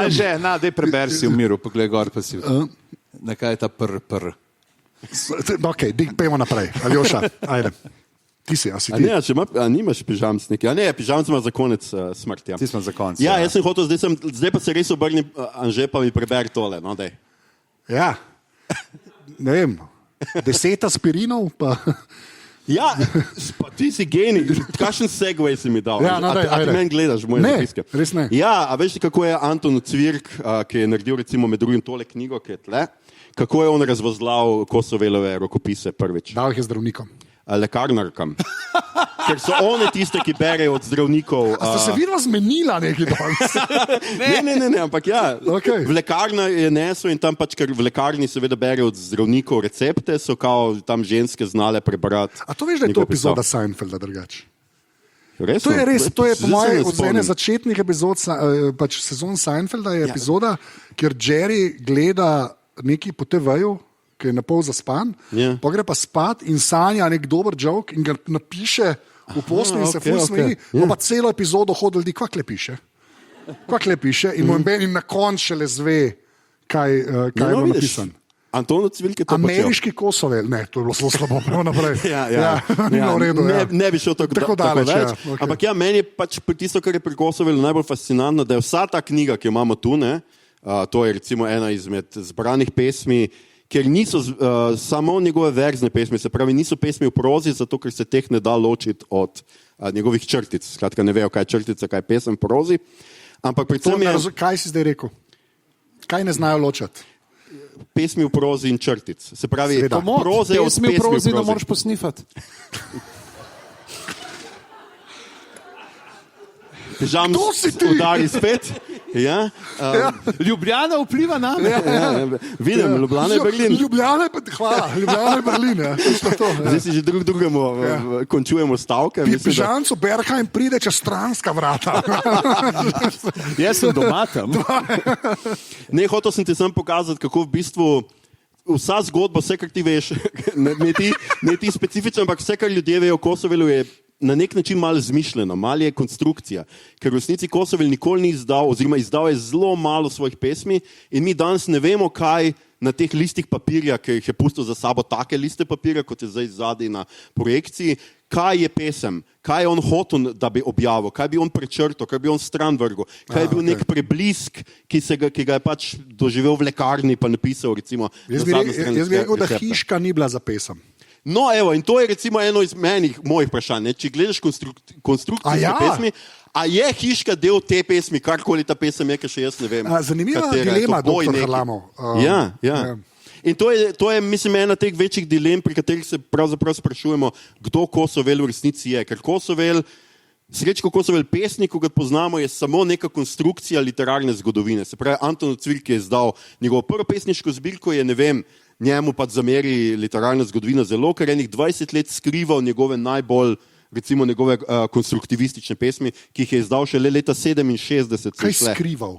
Že, daj preber si v miru, poglej gor pa si. Na kaj je ta prr. Ok, pojmo naprej. Aljoša, ajde. Ti si, a si A ti. ne, a nimaš pižamc neki? A ne, pižamc ima za konec smrti. Ti smo za konec. Ja, jaz sem hotel, zdaj pa se res obrnim, Anže pa mi preberi tole. No, daj. Ja, ne vem, 10 aspirinov pa... Ja, pa ti si genij, kakšen segway si mi dal. Ja, no, daj, a ti ajde. meni gledaš moje Ne, zapiske? res ne. Ja, a veš, kako je Anton Cvirk, ki je naredil recimo med drugim tole knjigo, ki je tle, kako je on razvozlal Kosovelove rokopise prvič? Dal jih je zdravnikom. Lekarnarkam. Ker so one tiste, ki berejo od zdravnikov. Ste se vidno zmenila neki danes? Ne, ampak ja. Okej. V lekarna je nesel in tam pač, ker v lekarni seveda berejo od zdravnikov recepte, so kao tam ženske znale prebrati. A to veš, da je to njegov epizoda pisal. Seinfelda drugače? Resno? To je res, to je po Zdaj se mojem ne od ene spomnim. začetnih epizod, pač sezon Seinfelda je epizoda, kjer Jerry gleda neki po TV-ju, ki je napol zaspan, Ja. pa gre pa spat in sanja nek dober joke in ga napiše v poslu in se okej, ful smeji, okej. pa celo epizodo hodi ljudi, kvak le piše. In mu in na koncu šele zve, kaj je bilo napisano. Anton Cvilk je to Ameriški Kosovel, ne, to je bilo zelo slabo, pravo naprej. Ni bilo v redu. Ne bi šel tako daleč. več. Ja, okay. Ampak ja, meni je pač pri tisto, kar je pri Kosovelu najbolj fascinantno, da je vsa ta knjiga, ki jo imamo tu, ne, to je recimo ena izmed zbranih pesmi, ker niso samo njegove verzne pesmi, se pravi, niso pesmi v prozi, zato ker se teh ne da ločiti od njegovih črtic. Skratka, ne vejo, kaj je črtica, kaj je pesem v prozi. Ampak predvsem je Kaj si zdaj rekel? Kaj ne znajo ločati? pesmi v prozi in črtic. Se pravi, Seveda. proze od Pesmi v pesmi prozi v ne prozi. moreš posnifati. Žam Kdo si ti? udari spet. Ja? Ljubljana vpliva na me. Vidim, Ljubljana je Berlin. Ljubljana je, hvala, Ljubljana je Berlin. Ja. Zdaj si že drugemu končujemo stavke. mislim, da- Pižancu Bergheim pride čez stranska vrata. Jaz sem doma tam. Ne, hotel sem ti samo pokazati, kako v bistvu vsa zgodba, vse, kar ti veš, ne ti specifično, ampak vse, kar ljudje vejo o Kosovelu, je na nek način malo zmišljeno, malo je konstrukcija. Ker v resnici Kosovel nikoli ni izdal, oziroma izdal je zelo malo svojih pesmi in mi danes ne vemo, kaj na teh listih papirja, ki jih je pustil za sabo take liste papirja, kot je zdaj zadaj na projekciji, kaj je pesem, kaj je on hotel, da bi objavil, kaj bi on prečrtal, kaj bi on stran vrgel, kaj je bil nek preblisk, ki ga je pač doživel v lekarni pa napisal recimo. Jaz bi rekel, da hiška ni bila za pesem. No, evo, in to je recimo eno iz mojih vprašanj. Ne? Če gledaš konstrukcijo Ja? pesmi, a je hiška del te pesmi, karkoli ta pesem je, ker še jaz ne vem. Zanimiva katera je to, dilema, boj doktor neki. Harlamov. Ja. In to je, mislim, ena teh večjih dilem, pri katerih se pravzaprav sprašujemo, kdo Kosovel v resnici je. Ker Kosovel, Srečko Kosovel pesnik, ko ga poznamo, je samo neka konstrukcija literarne zgodovine. Se pravi, Anton Cvirk je izdal njegovo prvo pesniško zbirko, je ne vem, njemu pa zameri literarna zgodovina zelo, ker enih 20 let skrival njegove najbolj, recimo njegove konstruktivistične pesmi, ki jih je izdal šele leta 67. Kaj skrival?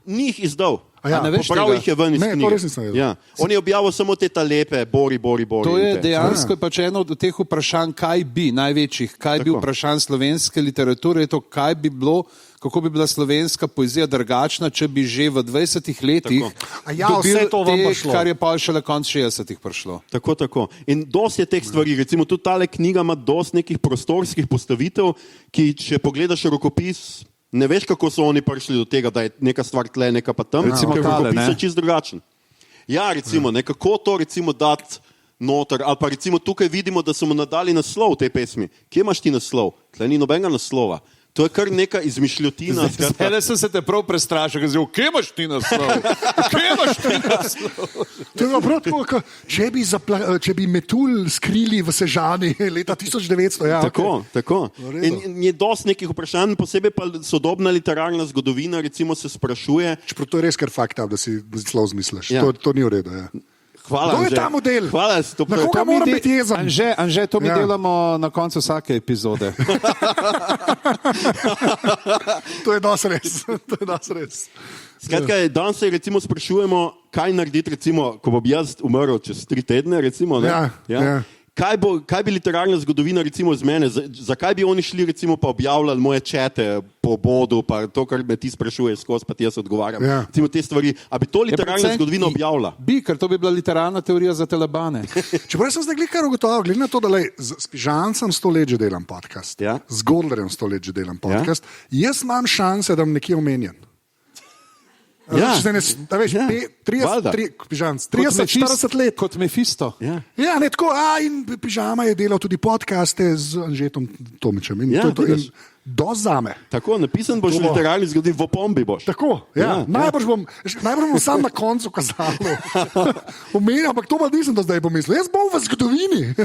Ni jih izdal. Ja, ne veš Popravil tega? jih je ven iz Ne, to knjige. res nisem vedel. Ja. On je objavil samo te lepe, bori. To je in te. dejansko pač eno od teh vprašanj, kaj bi največjih, kaj bi Tako. vprašanj slovenske literature, je to, kaj bi bilo, kako bi bila slovenska poezija drugačna, če bi že v 20 letih vse to vam prišlo. Kar je pa šele konc 60-ih prišlo. Tako. In dosti je teh stvari, recimo tudi tale knjiga ima dosti nekih prostorskih postavitev, ki če pogledaš rokopis, ne veš, kako so oni prišli do tega, da je neka stvar tle, neka pa tam, Recimo ker tale, rokopis ne? je čist drugačen. Ja, recimo, kako to recimo dati noter, ali pa recimo tukaj vidimo, da so mu nadali naslov te pesmi. Kje imaš ti naslov? Tle ni nobenega naslova. To je kar neka izmišljotina. Zdaj sem se te prav prestrašil, ker kje imaš ti naslov? Kje imaš ti naslov? To je prav tako, če bi metulj skrili v Sežani leta 1900. Ja, Tako. In je dosti nekih vprašanj, posebej pa sodobna literarna zgodovina recimo se sprašuje. Čeprav to je res kar fakt, da si zelo zmišljaš. Ja. To ni v redu. Ja. Hvala, To je Anže. ta model. Hvala, Na koga mora biti jezen? Anže, to mi Ja. delamo na koncu vsake epizode. To je dosti res. Skratka, danes se recimo sprašujemo, kaj narediti, recimo, ko bom jaz umrl čez 3 tedne, recimo, ne? Ja. Kaj bi literarna zgodovina recimo iz mene, zakaj bi oni šli recimo pa objavljali moje čete po bodu, pa to, kar me ti sprašuješ skozi, pa ti jaz odgovarjam. Ja. Recimo te stvari, a bi to literarna zgodovina objavila? Bi, ker to bi bila literarna teorija za telebane. Čeprav sem zdaj kar ugotovil, glede na to, da s Pižancem 100 let že delam podcast, Ja. z Godlerjem 100 let že delam podcast, jaz imam šanse, da bom nekje omenjen. Ja. Veš, Valjda. 30-40 let. Kot Mefisto. Ja. Ja, ne tako, in Pižama je delal tudi podcaste z Anžetom Tomičem. In Ja, to je to. vidiš. In dozame. Tako, napisan boš To bo. literarni zgodovini, v opombi boš. Tako, ja. Ja, Najbrž bom sam na koncu kazal. Omenil, ampak to pa nisem do zdaj pomislil. Jaz bom v zgodovini.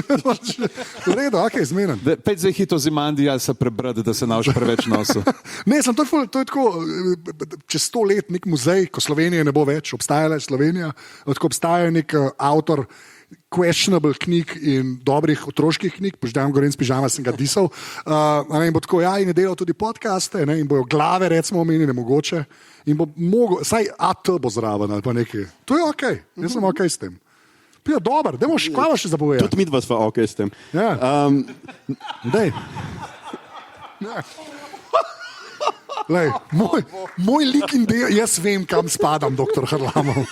V redu, zmeren. Pet zdaj hito zimandi, ali se prebrati, da se nauči preveč nosu. Ne, to je tako, čez 100 let nek muzej, ko Slovenije ne bo več, obstajala je Slovenija, tako obstaja nek avtor questionable knjig in dobrih otroških knjig, Božidar Gorenc Pižama sem ga disal, in bo tako, in je delal tudi podcaste, in bojo glave, recimo, omenjene mogoče, in bo mogel, saj AT bo zraven ali pa nekaj. To je ok, jaz sem ok s tem. Ja, dober, dajmo škvala še zapovedati. Tudi mi dva sva ok s tem. Ja. Dej. Ja. Lej, moj lik in del, jaz vem, kam spadam, doktor Harlamov.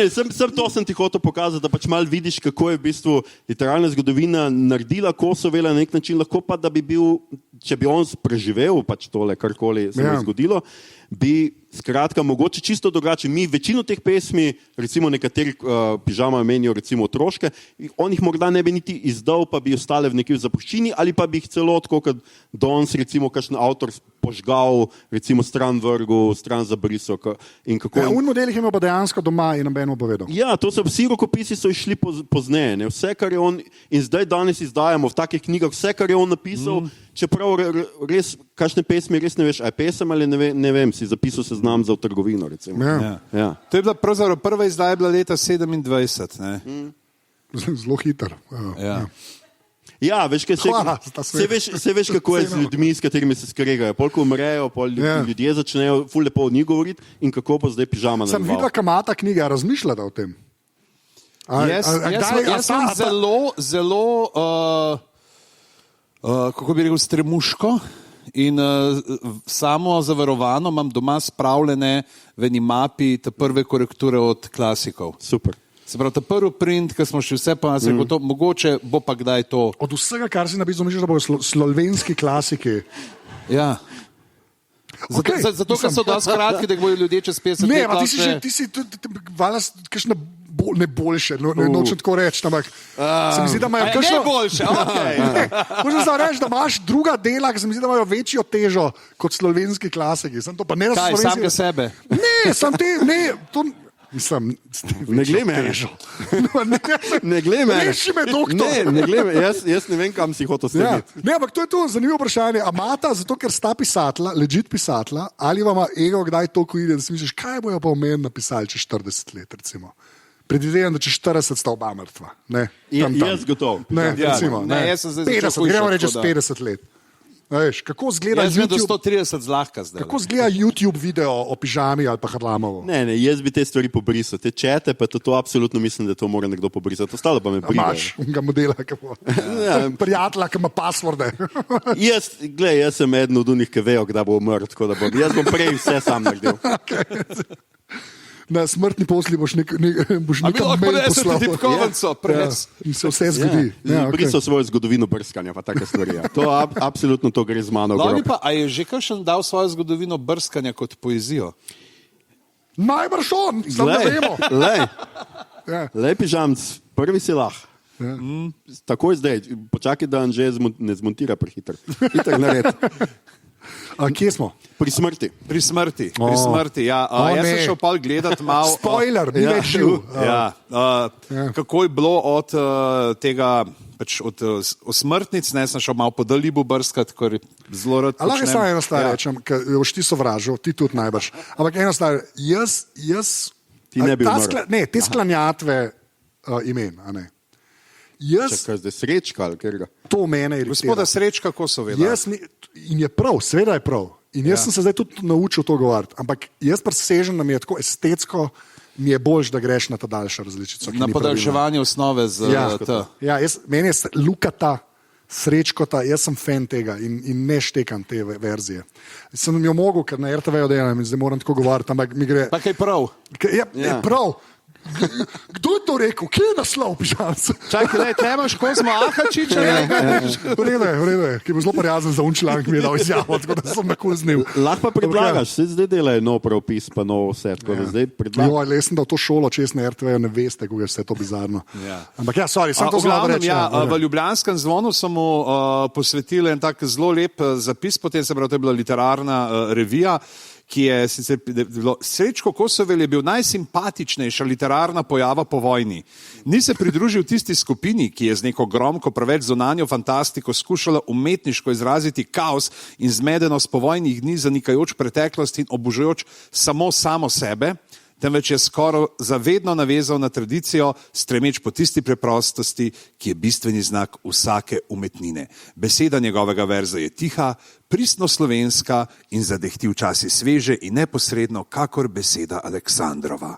Sem ti hotel pokazati, da pač malo vidiš, kako je v bistvu literarna zgodovina naredila Kosovela na nek način, lahko pa, da bi bil, če bi on preživel pač tole, karkoli se je zgodilo, bi skratka mogoče čisto drugače. Mi večino teh pesmi, recimo nekateri Pižama menijo recimo otroške, on jih morda ne bi niti izdal, pa bi ostale v neki zapuščini, ali pa bi jih celo tako, kot danes recimo kakšen avtor požgal, recimo stran vrgu, stran zabrisal. In kako... Ja, model jih ima pa dejansko doma in nobeno povedal. Ja, to so vsi rokopisi so išli pozneje. Vse, kar je on, in zdaj danes izdajamo v takih knjigah, vse, kar je on napisal, čeprav res, kakšne pesmi res ne veš, a je pesem ali ne vem, si zapisal seznam za v trgovino, recimo. Ja. To je bila pravzaprav prva izdaja bila leta 27. Ne? Zelo hiter. Ja. Ja, veš, Hvala za ta svet. veš, kako je z ljudmi, s katerimi se skregajo. Polko umrejo, ljudje začnejo ful lepo o njih govoriti in kako bo zdaj Pižama Sem nadaljeval. videla, kamata knjiga, razmišljala o tem. Jaz sem zelo, kako bi rekel, stremuško in samo zavarovano imam doma spravljene v eni mapi te prve korekture od klasikov. Super. Se pravi, ta prvi print, ki smo še vse pa se gotovo, mogoče bo pa kdaj to. Od vsega, kar si napisal, misliš, da bodo slovenski klasiki. Ja. Zato, ker so dosti kratki, da bojo ljudje čez 50 let. Ne, pa ti si valjda kakšne ne boljše, nočem tako reči, ampak se mi zdi, da imajo kakšno... Ne boljše, okej. Možem se reči, da imaš druga dela, ki se mi zdi, da imajo večjo težo kot slovenski klasiki. Kaj, samega sebe? Ne, sam te, ne, to... Mislim, ne glej mene. Ne glej mene. Reši me, doktor. Ne glej me. Jaz ne vem, kam si hotel stregiti. Ja. Ne, ampak to je to zanimivo vprašanje. A imata zato, ker sta pisatla, legit pisatla, ali vam ego kdaj toliko ide, da si misliš, kaj bojo pa v meni napisali čez 40 let, recimo. Predvidevam, da čez 40 sta oba mrtva. Ne, Jaz gotov. Ne, recimo. Ne, jaz sem zdaj 50, gremo reči čez 50 let. Veš, kako izgleda Jaz vem do YouTube, 130 zlahka zdaj. kako izgleda YouTube video o pižami ali pa Harlamovu? Ne, jaz bi te stvari pobrisal. Te čete, pa to absolutno mislim, da to mora nekdo pobrisati. Ostalo pa me pride. Imaš unga modela, prijatelja, ki ima pasvorde. Jaz sem eden od unih, ki vejo, kdaj bo umrl, tako da jaz bom prej vse sam naredil. Na smrtni posli boš nekam mail poslal. Tipkovnico, pres. In se vse zgodi. Brisal svojo zgodovino brskanja, pa take stvari. To absolutno to gre z mano. Logi pa, a je že kakšen dal svojo zgodovino brskanja kot poezijo? Najbrž on, samo ne vemo. Lej pižamc, prvi si lah. Takoj zdaj, počakaj, da Anže ne zmontira prehiter. Hiter nared. Kje smo? Pri smrti. Pri smrti, ja. Jaz sem šel pol gledati malo. Spoiler, ni več živ. Kako je bilo od tega, pač od osmrtnic, ne, sem šel malo po Dalibu brskati, ker zelo rad počnem. Lahko je samo eno stvar rečem, ker boš ti sovražil, ti tudi najbrž. Ampak eno stvar, jaz Ti ne bi umrl. Ne, te sklanjatve imen, a ne. Čakaj, zdaj Srečka ali kjer ga? To mene iritira. Gospoda Srečka Kosovela. In je prav, seveda je prav. In jaz sem se zdaj tudi naučil to govoriti. Ampak jaz presežem, da mi je tako estetsko, mi je boljš, da greš na ta daljša različica. Na podaljševanje osnove z T. Ja, meni je Lukata, Srečkota, jaz sem fan tega in ne štekam te verzije. Sem jo mogel, ker na RTV-ju delam in zdaj moram tako govoriti, ampak mi gre... Pa kaj prav? Je prav. Kdo je to rekel? Kje je naslov pižamca? Čakaj, te imaš Kozmo Ahačiča? V redu je, ki bo zelo prijazen za unčlan, ki mi je dal izjavo, tako da sem nakuznil. Lahko pa predlagaš, zdaj delajo nov pravopis, pa nov vse, tako da zdaj predlagaš. Jaz sem dal to šolo, čez na RTV-ju ne veste, kako je vse to bizarno. Ampak sorry, sem to zelo reči. V Ljubljanskem zvonu sem mu posvetil en tak zelo lep zapis, potem se pravi, to je bila literarna revija, ki je sicer bilo, Srečko Kosovel je bil najsimpatičnejša literarna pojava po vojni. Ni se pridružil tisti skupini, ki je z neko gromko, preveč zunanjo fantastiko skušala umetniško izraziti kaos in zmedenost povojnih dni, zanikajoč preteklost in obožujoč samo sebe, temveč je skoraj zavedno navezal na tradicijo, stremeč po tisti preprostosti, ki je bistveni znak vsake umetnine. Beseda njegovega verza je tiha, pristno slovenska in zadehti včasih sveže in neposredno, kakor beseda Aleksandrova.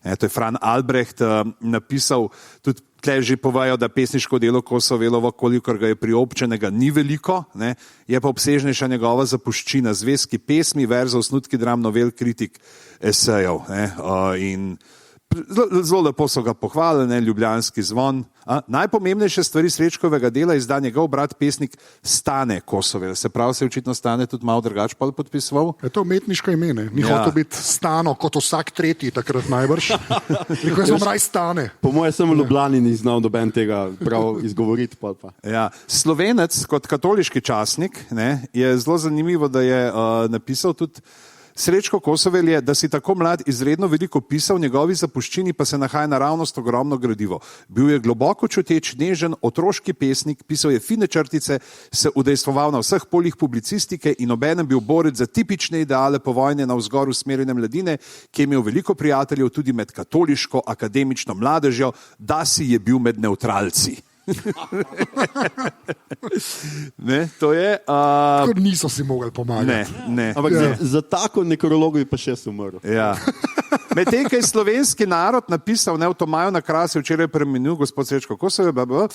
To je Fran Albrecht napisal, tudi tle že povajo, da pesniško delo Kosovelovo, kolikor ga je priobčenega, ni veliko, ne, je pa obsežnejša njegova zapuščina, zvezki pesmi, verzov, snutki dram, novel, kritik, esejev. In zelo lepo so ga pohvalili, Ljubljanski zvon. Najpomembnejše stvari Srečkovega dela izda njegov brat pesnik Stane Kosovel. Se pravi, se očitno Stane tudi malo drugače podpisoval. Je to umetniško ime, ne? Ni hotel biti Stano kot vsak tretji takrat najbrž. Rekel sem raj Stane. Po mojem sem v Ljubljani ni znal doben tega prav izgovoriti. Slovenec kot katoliški časnik, ne, je zelo zanimivo, da je napisal tudi Srečko Kosovel je, da si tako mlad izredno veliko pisal, njegovi zapuščini pa se nahaja naravnost ogromno gradivo. Bil je globoko čuteč, nežen, otroški pesnik, pisal je fine črtice, se udejstvoval na vseh poljih publicistike in obenem bil borec za tipične ideale povojne navzgor usmerjene mladine, ki je imel veliko prijateljev tudi med katoliško akademično mladežjo, da si je bil med nevtralci. Ne, to je. Kot niso si mogli pomagati. Ne. Ampak za tako nekrologo je pa še umrl. Ja. Medtem, ko je slovenski narod napisal, ne, v Tomaju na Krasi včeraj preminil gospod Srečko Kosovel,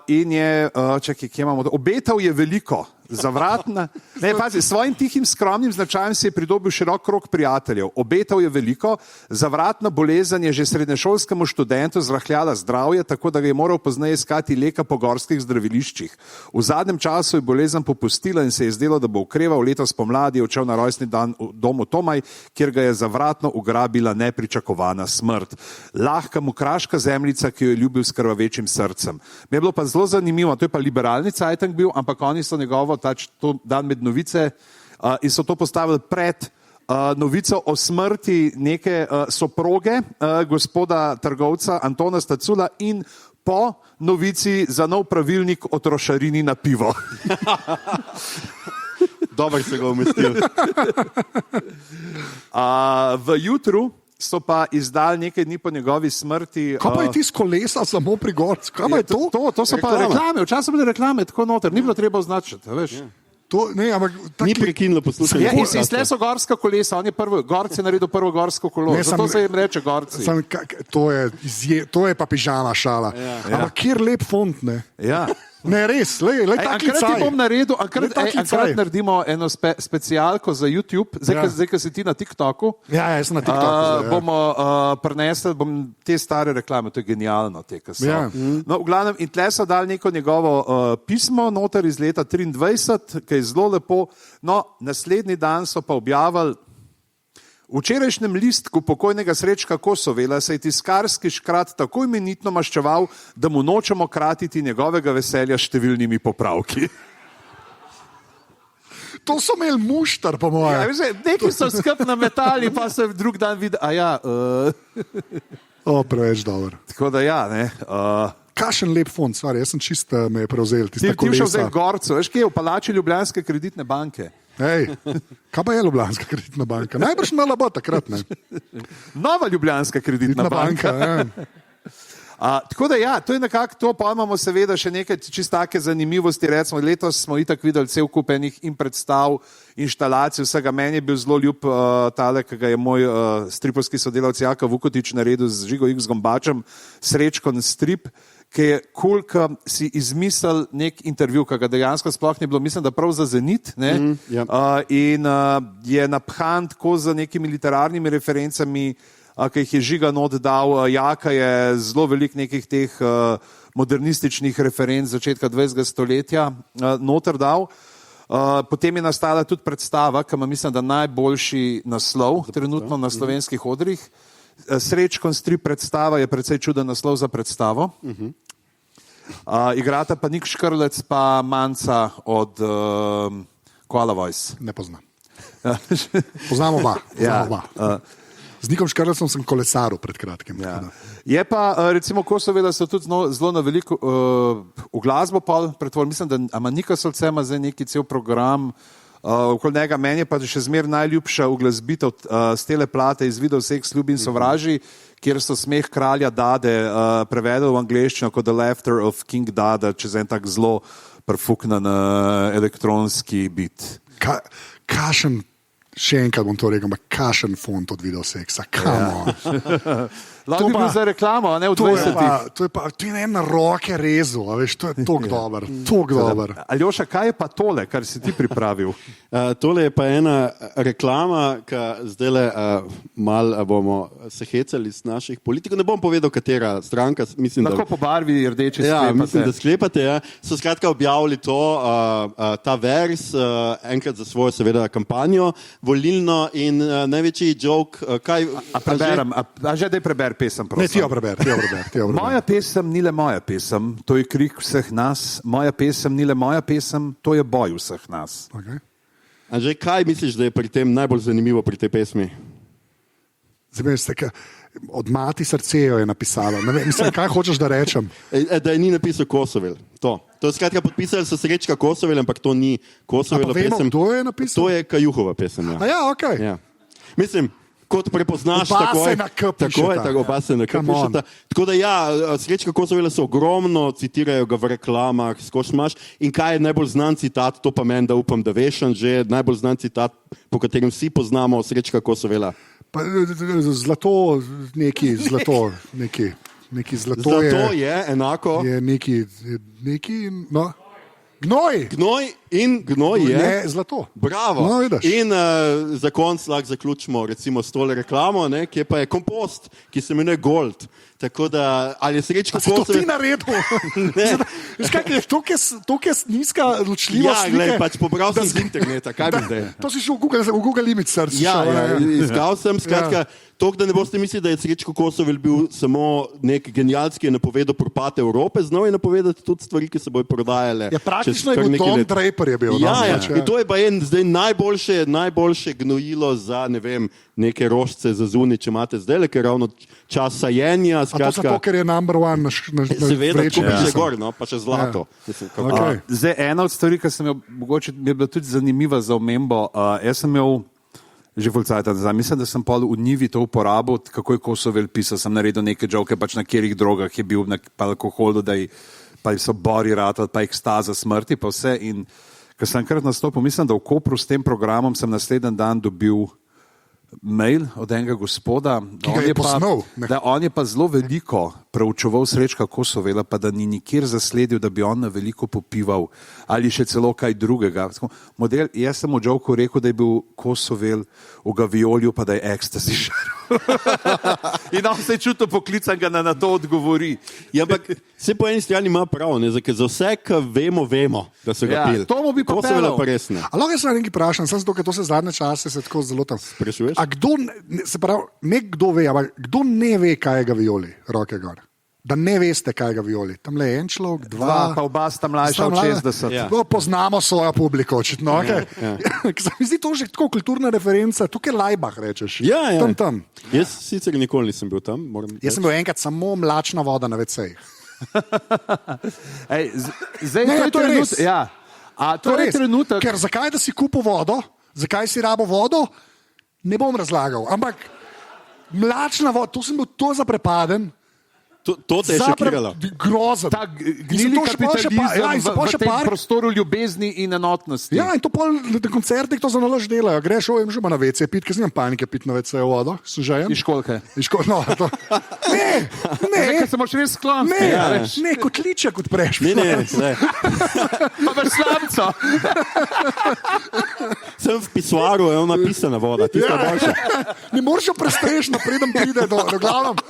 in je, čakaj, kje imamo to? Obetal je veliko, zavratna. Ne, pazi, svojim tihim skromnim značajem si je pridobil širok krog prijateljev. Obetal je veliko, zavratna bolezen je že srednješolskemu študentu zrahljala zdravje, tako da ga je moral pozneje iskati leka po gorskih zdraviliščih. V zadnjem času je bolezen popustila in se je zdelo, da bo ukreval. Letos pomladi je odšel na rojstni dan v domu Tomaj, kjer ga je zavratno ugrabila nepričakovana smrt. Lahka mu kraška zemljica, ki jo je ljubil s krvavečim srcem. Mi je bilo pa zelo zanimivo, to je pa liberalni cajtang bil, ampak oni so njegovo to dan med novice in so to postavili pred novico o smrti neke soproge gospoda trgovca Antona Stacula in po novici za nov pravilnik o trošarini na pivo. Dobro se ga umestil. V jutru so pa izdali nekaj dni po njegovi smrti. Kaj pa je ti z kolesa samo pri gorcu? Kaj pa je to? To so pa reklame, včasih so bile reklame tako noter, ni bilo treba označiti, veš. Ni prekinilo poslušati. Ja, in tle so gorska kolesa, on je Gorc je naredil prvo gorsko kolo, zato se jim reče Gorci. To je pa pižama šala. Ampak kjer lep font, ne? Ja. Ne, res, Enkrat ti bom naredil, enkrat naredimo eno specialko za YouTube, zdaj, ko si ti na TikToku. Ja, jaz sem na TikToku. Bomo prenesli te stare reklame, to je genialno, te, ki so. Ja. No, v glavnem, in tle so dali neko njegovo pismo noter iz leta 23, ki je zelo lepo. No, naslednji dan so pa objavili v včerajšnjem listku pokojnega Srečka Kosovela se je tiskarski škrat tako imenitno maščeval, da mu nočemo kratiti njegovega veselja s številnimi popravki. To so imeli muštar, po mojem. Ja, neki so skup nametali, pa se drug dan vidi, Preveč dober. Tako da ja, ne. Kakšen lep fond, stvar, jaz sem čist me prevzel. Ti šel zdaj v Gorcu, veš, kje je v palači Ljubljanske kreditne banke. Ej, kaj pa je Ljubljanska kreditna banka? Najbrž NLB takrat, ne? Nova Ljubljanska kreditna banka. Tako da ja, to je nekako to, pa imamo seveda še nekaj čist take zanimivosti, recimo letos smo itak videli cel kup enih in predstav, inštalacij, vsega. Meni je bil zelo ljub tale, ki ga je moj stripovski sodelavc Jaka Vukotič naredil z Žigo X Gombačem, Srečkon strip, ki je cool, ki si izmislil nek intervju, ki ga dejansko sploh ni bilo, mislim, da prav za Zenit, ne? In je naphan tako z nekimi literarnimi referencami, ki jih je Žiga not dal. Jaka je zelo velik nekih teh modernističnih referenc začetka 20. stoletja noter dal. Potem je nastala tudi predstava, ki ima, mislim, da najboljši naslov trenutno na slovenskih odrih. Srečkon strip predstava je precej čuden naslov za predstavo. Igrata pa Nik Škrlec pa Manca od Koala Voice. Ne poznam. Poznam oba. Z Nikom Škrlecom sem kolesaril pred kratkim. Ja. Je pa, recimo, Kosovela so tudi zelo na veliko v glasbo pretvorili. Mislim, da ima Nika Solce ima zdaj neki cel program okoli njega. Meni je pa še zmer najljubša uglasbitev z tele plate iz Video Seks, Ljub in sovraži, kjer so Smeh kralja Dade prevedel v angleščino kot The Laughter of King Dada, čez en tak zelo prfuknan elektronski bit. Kašen, še enkrat bom to rekel, kašen font od Video Seksa, kamo. Lahko bi bil za reklamo, a ne v 20-ih. To je na roke rezu, veš, to je tok dober. Aljoša, kaj je pa tole, kar si ti pripravil? Tole je pa ena reklama, ki zdajle malo bomo se hecali s naših politikov. Ne bom povedal, katera stranka. Lahko po barvi rdeče sklepate. Ja, mislim, da sklepate. Ja. So skratka objavili to, ta vers, enkrat za svojo seveda kampanjo, volilno in največji joke, kaj... pesem, ne, ti jo preber. Moja pesem ni le moja pesem, to je krik vseh nas. Moja pesem ni le moja pesem, to je boj vseh nas. Okay. Anže, kaj misliš, da je pri tem najbolj zanimivo pri tej pesmi? Od mati srce jo je napisala. Mislim, kaj hočeš, da rečem? Da je ni napisal Kosovel. To je skratka, podpisali so Srečka Kosovel, ampak to ni Kosovelova pesem. Kdo je napisal? To je Kajuhova pesem. Ja. Okay. Ja. Mislim, kot prepoznaš takoj, oba se na K pišeta. Tako da ja, Srečka Kosovela so ogromno, citirajo ga v reklamah, skoš imaš. In kaj je najbolj znan citat, to pa meni, da upam, da veš, že najbolj znan citat, po katerem vsi poznamo Srečka Kosovela. Zlato je enako. Je neki, no. Gnoj je. Ne, zlato. Bravo. No, in za konc lahko zaključimo recimo s tole reklamo, ne, ki pa je kompost, ki se imenuje Gold. Tako da, ali je Srečko Kosovel... To ti naredil? To je nizka ločljivost. Ja, gledaj, pač pobral sem z interneta, kaj bi zdaj? To si šel v Google Image Search. Ja, iskal sem, skratka, toliko, da ne boste mislili, da je Srečko Kosovel bil samo nek genialski, ki je napovedal propad Evrope, znal je napovedati tudi stvari, ki se bojo prodajale. Ja, praktično je bil Don Draper je bil. In to je pa zdaj najboljše gnojilo za, ne vem, neke rožce za zunaj, če imate zdaj, ker ravno čas sajenja. A to zato, ker je number one na seveda, ko bi še gor, no, pa še zlato. Okay. Zdaj, ena od stvari, ki sem jo, mogoče mi je bila tudi zanimiva za omembo, jaz sem imel že fulcajta nazaj, mislim, da sem pol v Nivi to uporabil, kako je Kosovel pisal, sem naredil neke joke, pač na katerih drogah je bil, na alkoholu, da pa so bori ratali, pa ekstaza smrti, pa vse. In ko sem enkrat nastopil, mislim, da v Kopru s tem programom sem naslednji dan dobil mail od enega gospoda, da on je pa zelo veliko preučeval Srečka Kosovela, pa da ni nikjer zasledil, da bi on na veliko popival ali še celo kaj drugega. Model, jaz sem v Džovku rekel, da je bil Kosovel v Gaviolju, pa da je ekstasi šaril. In on se je čutil poklican, ga na to odgovori. Ja, ampak se po eni strani ima prav, ne, za vse, ki vemo, da so ga pili. To mu bi pa Kosovela pa res ne. A lahko jaz nekaj vprašam, sem zato, ker to se zadnje čase se tako zelo tam. Sprašuješ? A kdo, se pravi, nekdo ve, ampak kdo ne ve, kaj je Gavioli, roke gor? Da ne veste, kaj je Gavioli. Tam le en človek, dva, pa oba sta mlajša od 60. Ja. Poznamo svojo publiko, očitno. Okay? Se mi zdi to že tako kulturna referenca, tukaj Lajbah rečeš. Ja. Tam. Jaz sicer nikoli nisem bil tam. Jaz sem bil enkrat samo mlačna voda na WC-jih. Zdaj, to je res. Ja. A to je trenutek. Ker zakaj, da si kupil vodo, zakaj si rabo vodo, ne bom razlagal. Ampak mlačna voda, to sem bil to zaprepaden. To te je šokiralo. Grozen. Ta gnili kapitalizem v tem prostoru ljubezni in enotnosti. Ja, in to pol na koncertih to za nalaž delajo. Greš ovim že na WC pit, ker sem panike pit na WC vodo. Služajem. Iz školke. No, to. Ne. Ker se moraš res skloniti. Ne, kot liček odpreš. Ne. Pa v slamco. Sem v pisuaru, je ona pisana voda. Tista boljša. Ne moreš jo prestreš, napreden pride do glavnem.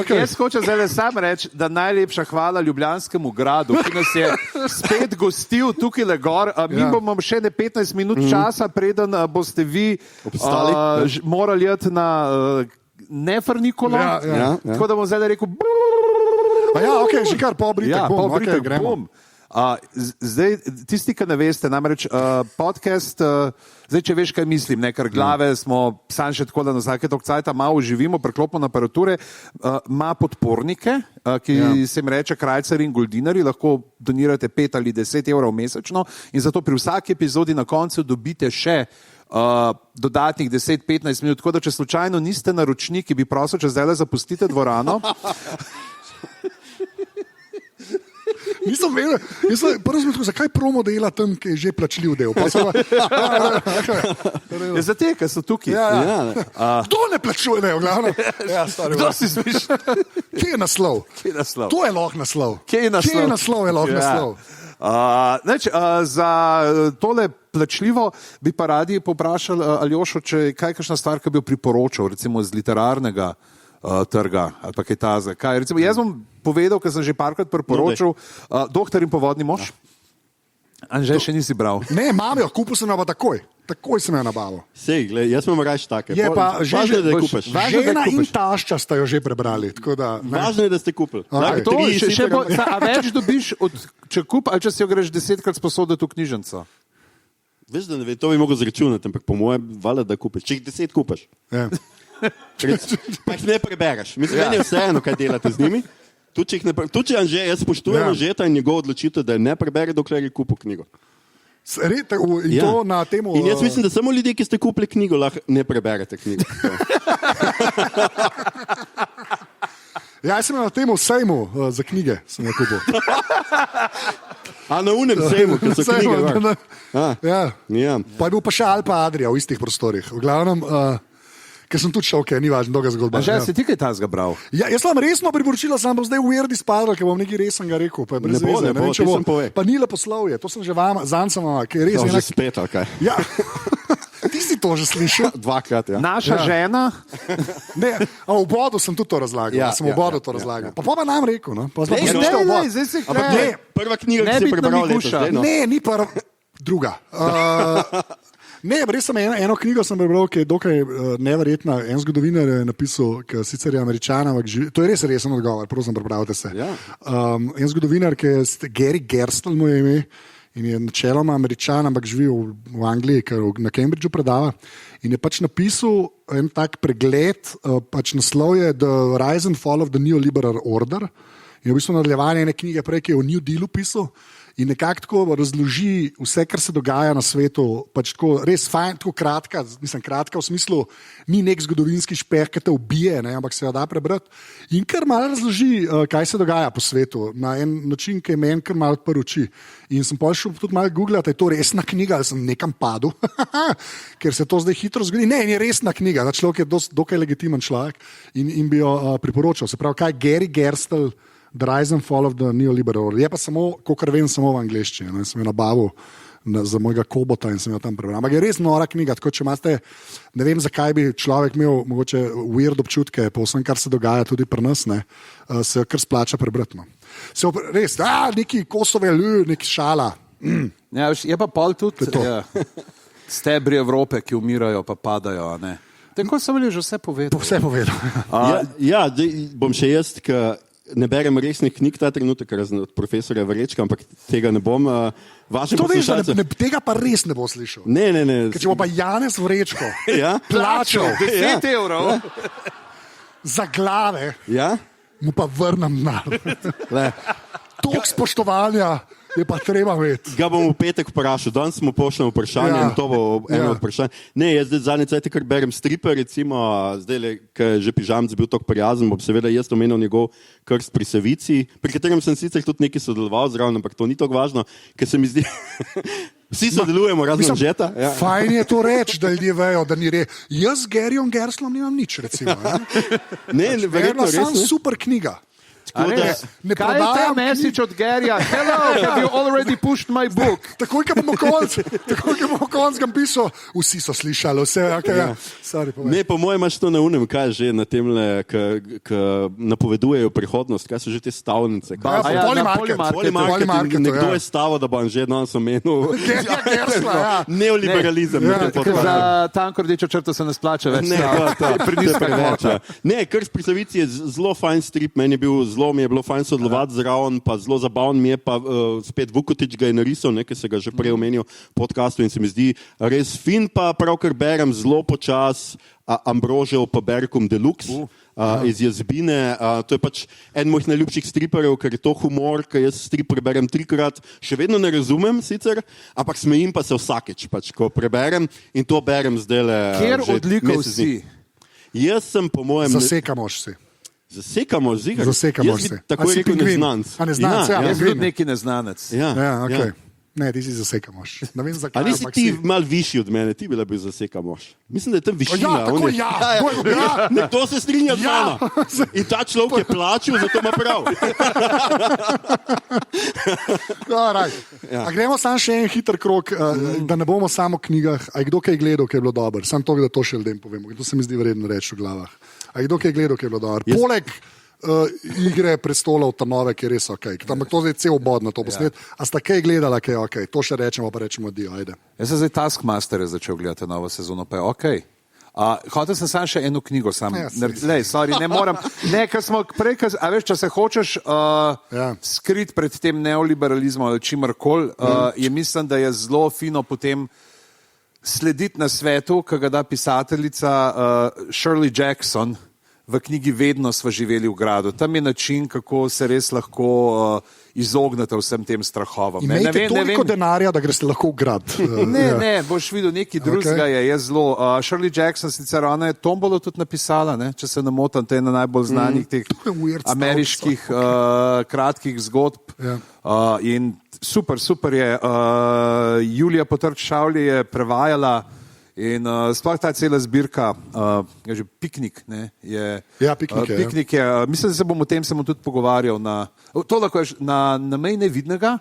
Jaz hočem zdaj sam reči, da najlepša hvala Ljubljanskemu gradu, ki nas je spet gostil tukaj le gor. Mi bomo še ne 15 minut časa, preden boste vi morali jeti na Nefernikolo. Tako da bom zdaj rekel že kar pobritek, gremo. Zdaj, tisti, ki ne veste, namreč podcast, zdaj, če veš, kaj mislim, ker glave smo sam še tako, da na vsake tok cajta malo živimo, preklopimo aparature, ima podpornike, ki se jim reče krajcari in goldinari, lahko donirate 5 ali 10 evrov mesečno in zato pri vsaki epizodi na koncu dobite še dodatnih 10-15 minut, tako da če slučajno niste naročniki, bi prosil, če zdaj zapustite dvorano. Nisem vedel, prvo sem rekel, zakaj promo dela tam, ki je že plačljiv del. Zato, ker so tukaj. Kdo ne plačuje, ne, v glavnem? Kdo si smiš? Kje je naslov? To je lahko naslov. Kje je naslov? Za tole plačljivo bi pa radi poprašali Aljošo, če je kakšna stvar, ki bi jo priporočal, recimo z literarnega trga ali pa kaj tazga. Recimo, jaz bom povedal, ker sem že parkrat priporočal Doktor in povodni mož. Anže, še nisi bral. Ne, imam jo, kupil sem jo pa takoj. Takoj sem jo nabavil. Sej, gled, jaz imam raje take. Je pa važno je, da jo kupiš. Žena in tašča sta jo že prebrali. Važno je, da ste kupili. A več dobiš, če kup, ali če si jo greš 10-krat sposoditi v knjižnico? Veš, da ne ve, to bi mogel zračunati, ampak po mojem valjda, da kupiš. Če jih 10 kupiš. Pa jih ne prebereš. Mislim, meni je vseeno, kaj delate z njimi. Tudi če Anže, jaz spoštujem Anžeta in njegov odločitev, da ne prebere, dokler je kupil knjigo. In jaz mislim, da samo ljudje, ki ste kupili knjigo, lahko ne preberete knjigo. Jaz sem na tem sejmu za knjige, sem jo kupil. A na unem sejmu, ker so knjige. Pa je bil pa še Alpa Adria v istih prostorih. V glavnem, ker sem tudi šel, ni važno, dolga zgodba. Anže, si ti kaj tazga bral? Jaz sem resno priporočila, sem bom zdaj v Weird izpadal, ker bom nekaj resnega rekel. Pa ne bo, ti sem povej. Pa ni leposlovje, to sem že zancem, ki je res enak. To že spet, ali kaj? Ja. Ti si to že slišal? Dvakrat, ja. Naša žena? Ne, v bodu sem tudi to razlagal. Sem v bodu to razlagal. Pa nam rekel, no. Prva knjiga, ki si prebral letos. Ne, ni prva, druga. Ne, res sem eno knjigo sem prebral, ki je dokaj neverjetna. En zgodovinar je napisal, ki sicer je Američan, ampak živi. To je res resen odgovor, prosim, prepravite se. En zgodovinar, ki je Gary Gerstle mu je ime in je načeloma Američan, ampak živi v Angliji, ker na Cambridgeu predava. In je pač napisal en tak pregled, pač naslov je The Rise and Fall of the Neoliberal Order. In v bistvu nadaljevanje ene knjige prej, ki je o New Dealu pisal. In nekako tako razloži vse, kar se dogaja na svetu, pač tako res fajn, tako kratka v smislu, ni nek zgodovinski špeh, ki te ubije, ne, ampak se jo da prebrati. In kar malo razloži, kaj se dogaja po svetu, na en način, ki je meni kar malo odprl oči. In sem šel tudi malo googlati, je to resna knjiga, ali sem nekam padel, ker se to zdaj hitro zgodi. Ne, je resna knjiga, človek je dokaj legitimen človek in bi jo priporočal. Se pravi, kaj Gary Gerstle, The Rise and Fall of the Neoliberal. Je pa samo, kolikor vem, samo v angleščini. Ne? Sem jo nabavil za mojega kobota in sem jo tam prebral. Ampak je res nora knjiga, tako če imate, ne vem, zakaj bi človek imel mogoče weird občutke po vsem, kar se dogaja tudi pri nas, ne? Se kar splača prebrati. No. Res, neki Kosove, neki šala. Ja, je pa pol tudi stebri Evrope, ki umirajo pa padajo. Ne? Tako sem že vse povedal. Vse povedal. Bom še jaz, ne berem resnih knjig ta trenutek, razen od profesorja Vrečka, ampak tega ne bom. To veš, tega pa res ne bo slišal. Ne. Ker če bo pa Janez Vrečko plačal 10 evrov za glave, mu pa vrnem denar. Toliko spoštovanja je pa treba imeti. Ga bom v petek vprašal, danes smo pošli vprašanje in to bo eno vprašanje. Ne, jaz zdaj zadnje cajte, kar berem stripe, recimo, zdaj, ker je že Pižamc bil tako prijazen, bom seveda jaz omenil njegov Krst pri Savici, pri katerem sem sicer tudi nekaj sodeloval zraven, ampak to ni tako važno, ker se mi zdi, vsi sodelujemo, razen Žeta. Ja. Fajn je to reči, da ljudje vejo, da ni jaz s Garyjem Gerslom nimam nič, recimo. Ne, verjetno res. Sam super knjiga. Kaj je ta message od Garyja? Hello, have you already pushed my book? Takoj, ko bomo konc ga pisal, vsi so slišali, vse. Okay, ja. Ne, po mojem imaš to na unem, kaj že na temle, ki napovedujejo prihodnost, kaj so že te stavnice. Polimarket. Nekdo je stavil, da bom že danes omenil neoliberalizem. Za tanko rdečo črto se ne splača več. Ne, Krst pri Savici je zelo fajn strip, meni je bil zelo mi je bilo fajn sodelovati zraven, pa zelo zabavno mi je, pa spet Vukotić ga je narisal, nekaj se ga že prej omenil v podcastu in se mi zdi res fin, pa pravkar berem zelo počas Ambrožev pa Berkom Deluxe iz Jazbine. To je pač en mojih najljubših striperjev, ker je to humor, ker jaz strip preberem 3-krat, še vedno ne razumem sicer, ampak smejim pa se vsakeč, pač, ko preberem in to berem zdajle. Kjer odlikov si? Jaz sem po mojem... Zasekamoš si. Zasekamo zigar? Zasekamo se. Tako je rekel neznanc. Neznanc, jaz bi neki neznanec. Okay. Ne, ti si zasekamoš. Ne vem, zakaj. Ali nisi ti mal višji od mene, ti bila bi zasekamoš. Mislim, da je tam višina. Nekdo se strinja z mano. In ta človek je plačil, zato ima prav. Gremo samo še en hiter krog, da ne bomo samo v knjigah. A je kdo kaj gledal, kaj je bilo dobro? Sam to, da to še ljudem povemo. To se mi zdi vredno reči v glavah. A je kdo kaj gledal, kaj je bilo dobro? Poleg Igre prestolov, ta nove, ki je res ok. Ampak to je cel bod na to posnet. A sta kaj gledala, kaj je ok? To še rečemo, pa rečemo dio, ajde. Jaz sem zdaj Taskmaster začel gledati novo sezono, pa je ok. Hotel sem samo še eno knjigo, ne moram. Ne, ker smo prej, a veš, če se hočeš skrit pred tem neoliberalizmom ali čimarkoli, je mislim, da je zelo fino potem slediti na svetu, ki ga da pisateljica Shirley Jackson v knjigi Vedno sva živeli v gradu. Tam je način, kako se res lahko izognete vsem tem strahovom. Imejte toliko denarja, da greste lahko v grad. Ne, boš videl, nekaj drugega je zelo. Shirley Jackson, sicer ona je Tombolo tudi napisala, ne? Če se ne motim, to je ena najbolj znanih teh ameriških kratkih zgodb. In super je. Julija Potrč-Šavli je prevajala in sploh ta cela zbirka, je že Piknik, ne, je... Ja, Piknik je. Mislim, da se bom o tem tudi pogovarjal to lahko je na Mej nevidnega,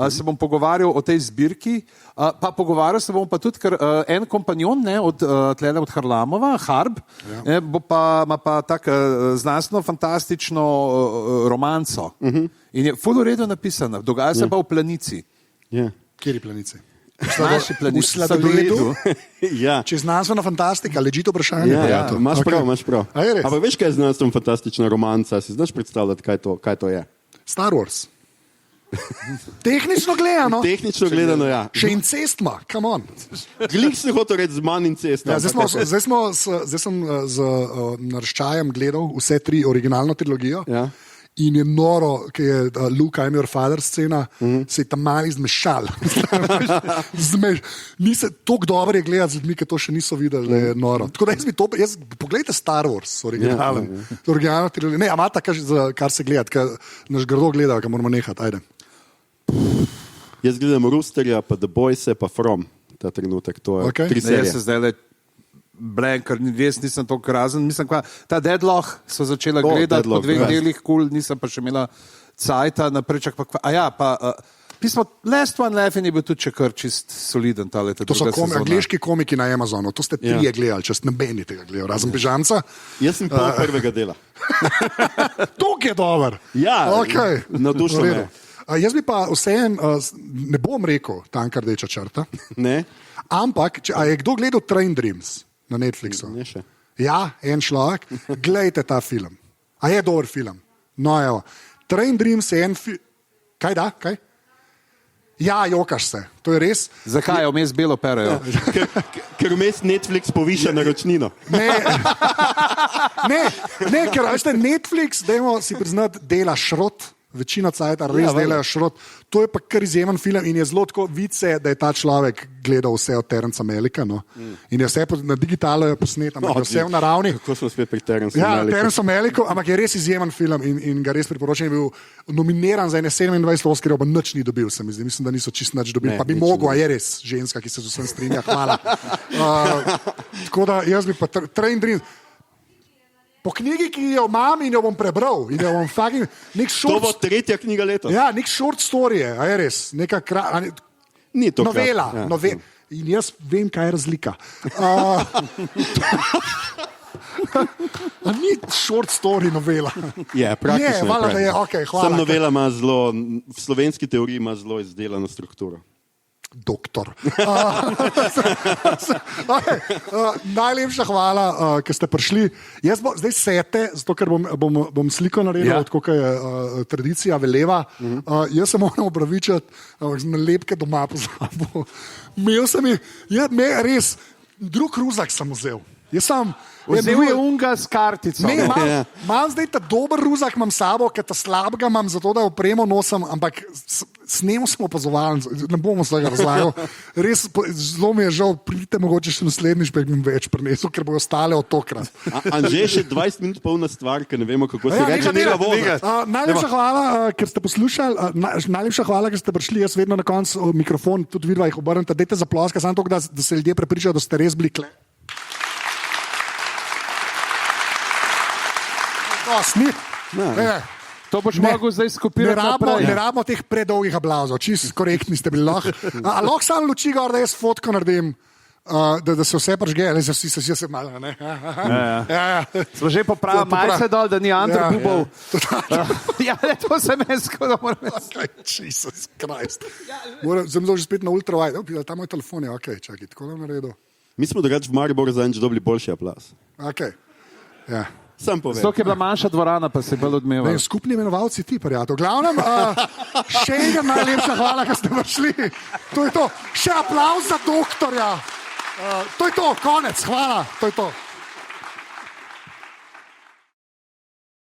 se bom pogovarjal o tej zbirki, pa pogovarjal se bom pa tudi, ker en kompanjon, ne, od Harlamova, Harb, ne, ima pa tak znanstveno fantastično romanco. In je ful v redu napisana, dogaja se pa v Planici. Kjeri Planici? Naši Planici. V sladoledu? Če je znanstvena fantastika, ležite vprašanje. Imaš prav. Ampak veš, kaj je znanstvena fantastična romanca? Si znaš predstavljati, kaj to je? Star Wars. Tehnično gledano, ja. Še incest ima, come on. Glik se hotel reči z manj incesta. Zdaj sem z Naraščajem gledal vse 3 originalno trilogijo In je noro, ki je Luke, I'm your father scena, se je tam mali zmešal. Tako dobro je gledati z ljudmi, ki to še niso videli, da je noro. Tako da poglejte Star Wars, originalen. Ne, amata, kar se gleda, naš grdo gleda, kar moramo nehati, ajde. Jaz gledam Roosterja, pa The Boys, pa From, ta trenutek, to je 3 serije. Jaz se zdaj blank, ker res nisem tako razen. Mislim, ta Deadlock so začela gledati po 2 delih, nisem pa še imela cajta naprej. Pismo Last One Laughing je bil tudi kar čist soliden. To so angliški komiki na Amazonu, to ste 3 gledali, če ste nobeni tega gledali, razen Pižamca. Jaz sem pol prvega dela. Tok je dober. Ja, okay. Navdušen me. Jaz bi pa vseeno, ne bom rekel tanka rdeča črta, Ne? ampak, a je kdo gledal Train Dreams na Netflixu? Ne še. Ja, en človek, glejte ta film. A je dober film? No, evo. Train Dreams je en film. Kaj da? Kaj? Ja, jokaš se, to je res. Zakaj je vmes belo perejo? Ker vmes Netflix poviša naročnino. Ne, ker veste, Netflix, dajmo si priznati, dela šrot. Večina cajta res delajo šrot. To je pa kar izjemen film in je zelo tako vice, da je ta človek gledal vse od Terence Malicka. No? In je vse na digitalu posnet, ampak je vse v naravni. Kako smo spet pri Terence Ja, Malicku? Terence Malicku, ampak je res izjemen film in ga res priporočam. Je bil nominiran za 27 Oscarjev, pa nič ni dobil, se mi zdi. Mislim, da niso čist nič dobili. Ne, Pa bi nič mogel, a je res ženska, ki se z vsem strinja. Hvala. Tako da jaz bi pa Train Dreams. Po knjigi, ki jo imam in jo bom prebral, in jo bom fucking nek To bo short, 3. knjiga letos. ja, nek short story je, a je res, neka Ni to novela, krat. in jaz vem, kaj je razlika. A ni short story novela. Je, praktično. Je, hvala, da je, okej, hvala. Sam novela ima zelo, v slovenski teoriji ima zelo izdelano strukturo. Doktor. Najlepša hvala, ker ste prišli. Jaz zdaj sete, zato ker bom sliko naredil, tako kot je tradicija veleva. Jaz se moram opravičiti, na lepke doma pozabil. Imel sem res, drug ruzak sem vzel. Vzel je unga s kartico. Ne, imam zdaj ta dober ruzak, imam sabo, ker ta slabega imam zato, da opremo nosim, ampak snemo smo opazovali, ne bomo vsega razlagal. Res, zelo mi je žal, pridite mogoče še naslednjič, pa jih bom več prinesel, ker bojo ostale od tokrat. Anže še 20 minut polna stvar, ker ne vemo, kako se reče. Najlepša hvala, ker ste poslušali, najlepša hvala, ker ste prišli. Jaz vedno na koncu mikrofon, tudi vidva jih obrnete, dajte za ploska, samo to, da se ljudje prepričajo, da ste res bili kle. To boš mogel zdaj skopirati naprej. Ne rabimo teh predolgih aplauzov, čisto korektni ste bili. Lahko samo luči gor, da jaz fotko naredim, da se vse pržge, ali se vsi malo. Smo že popravili malce dol, da ni antropubov. Ja, to se me skoda moram reči. Jezus Krist. Sem že spet na ultrawide. Ta moj telefon je, ok, čakaj, tako da naredil. Mi smo drugače v Mariboru zadnjič dobili boljši aplauz. Ok, ja. Sam povem. Zato, ker je bila manjša dvorana, pa se je bolj odmeval. Skupni imenovalci ti, prijatelj. V glavnem, še enkrat najlepša hvala, ker ste prišli. To je to. Še aplauz za doktorja. To je to, konec, hvala. To je to.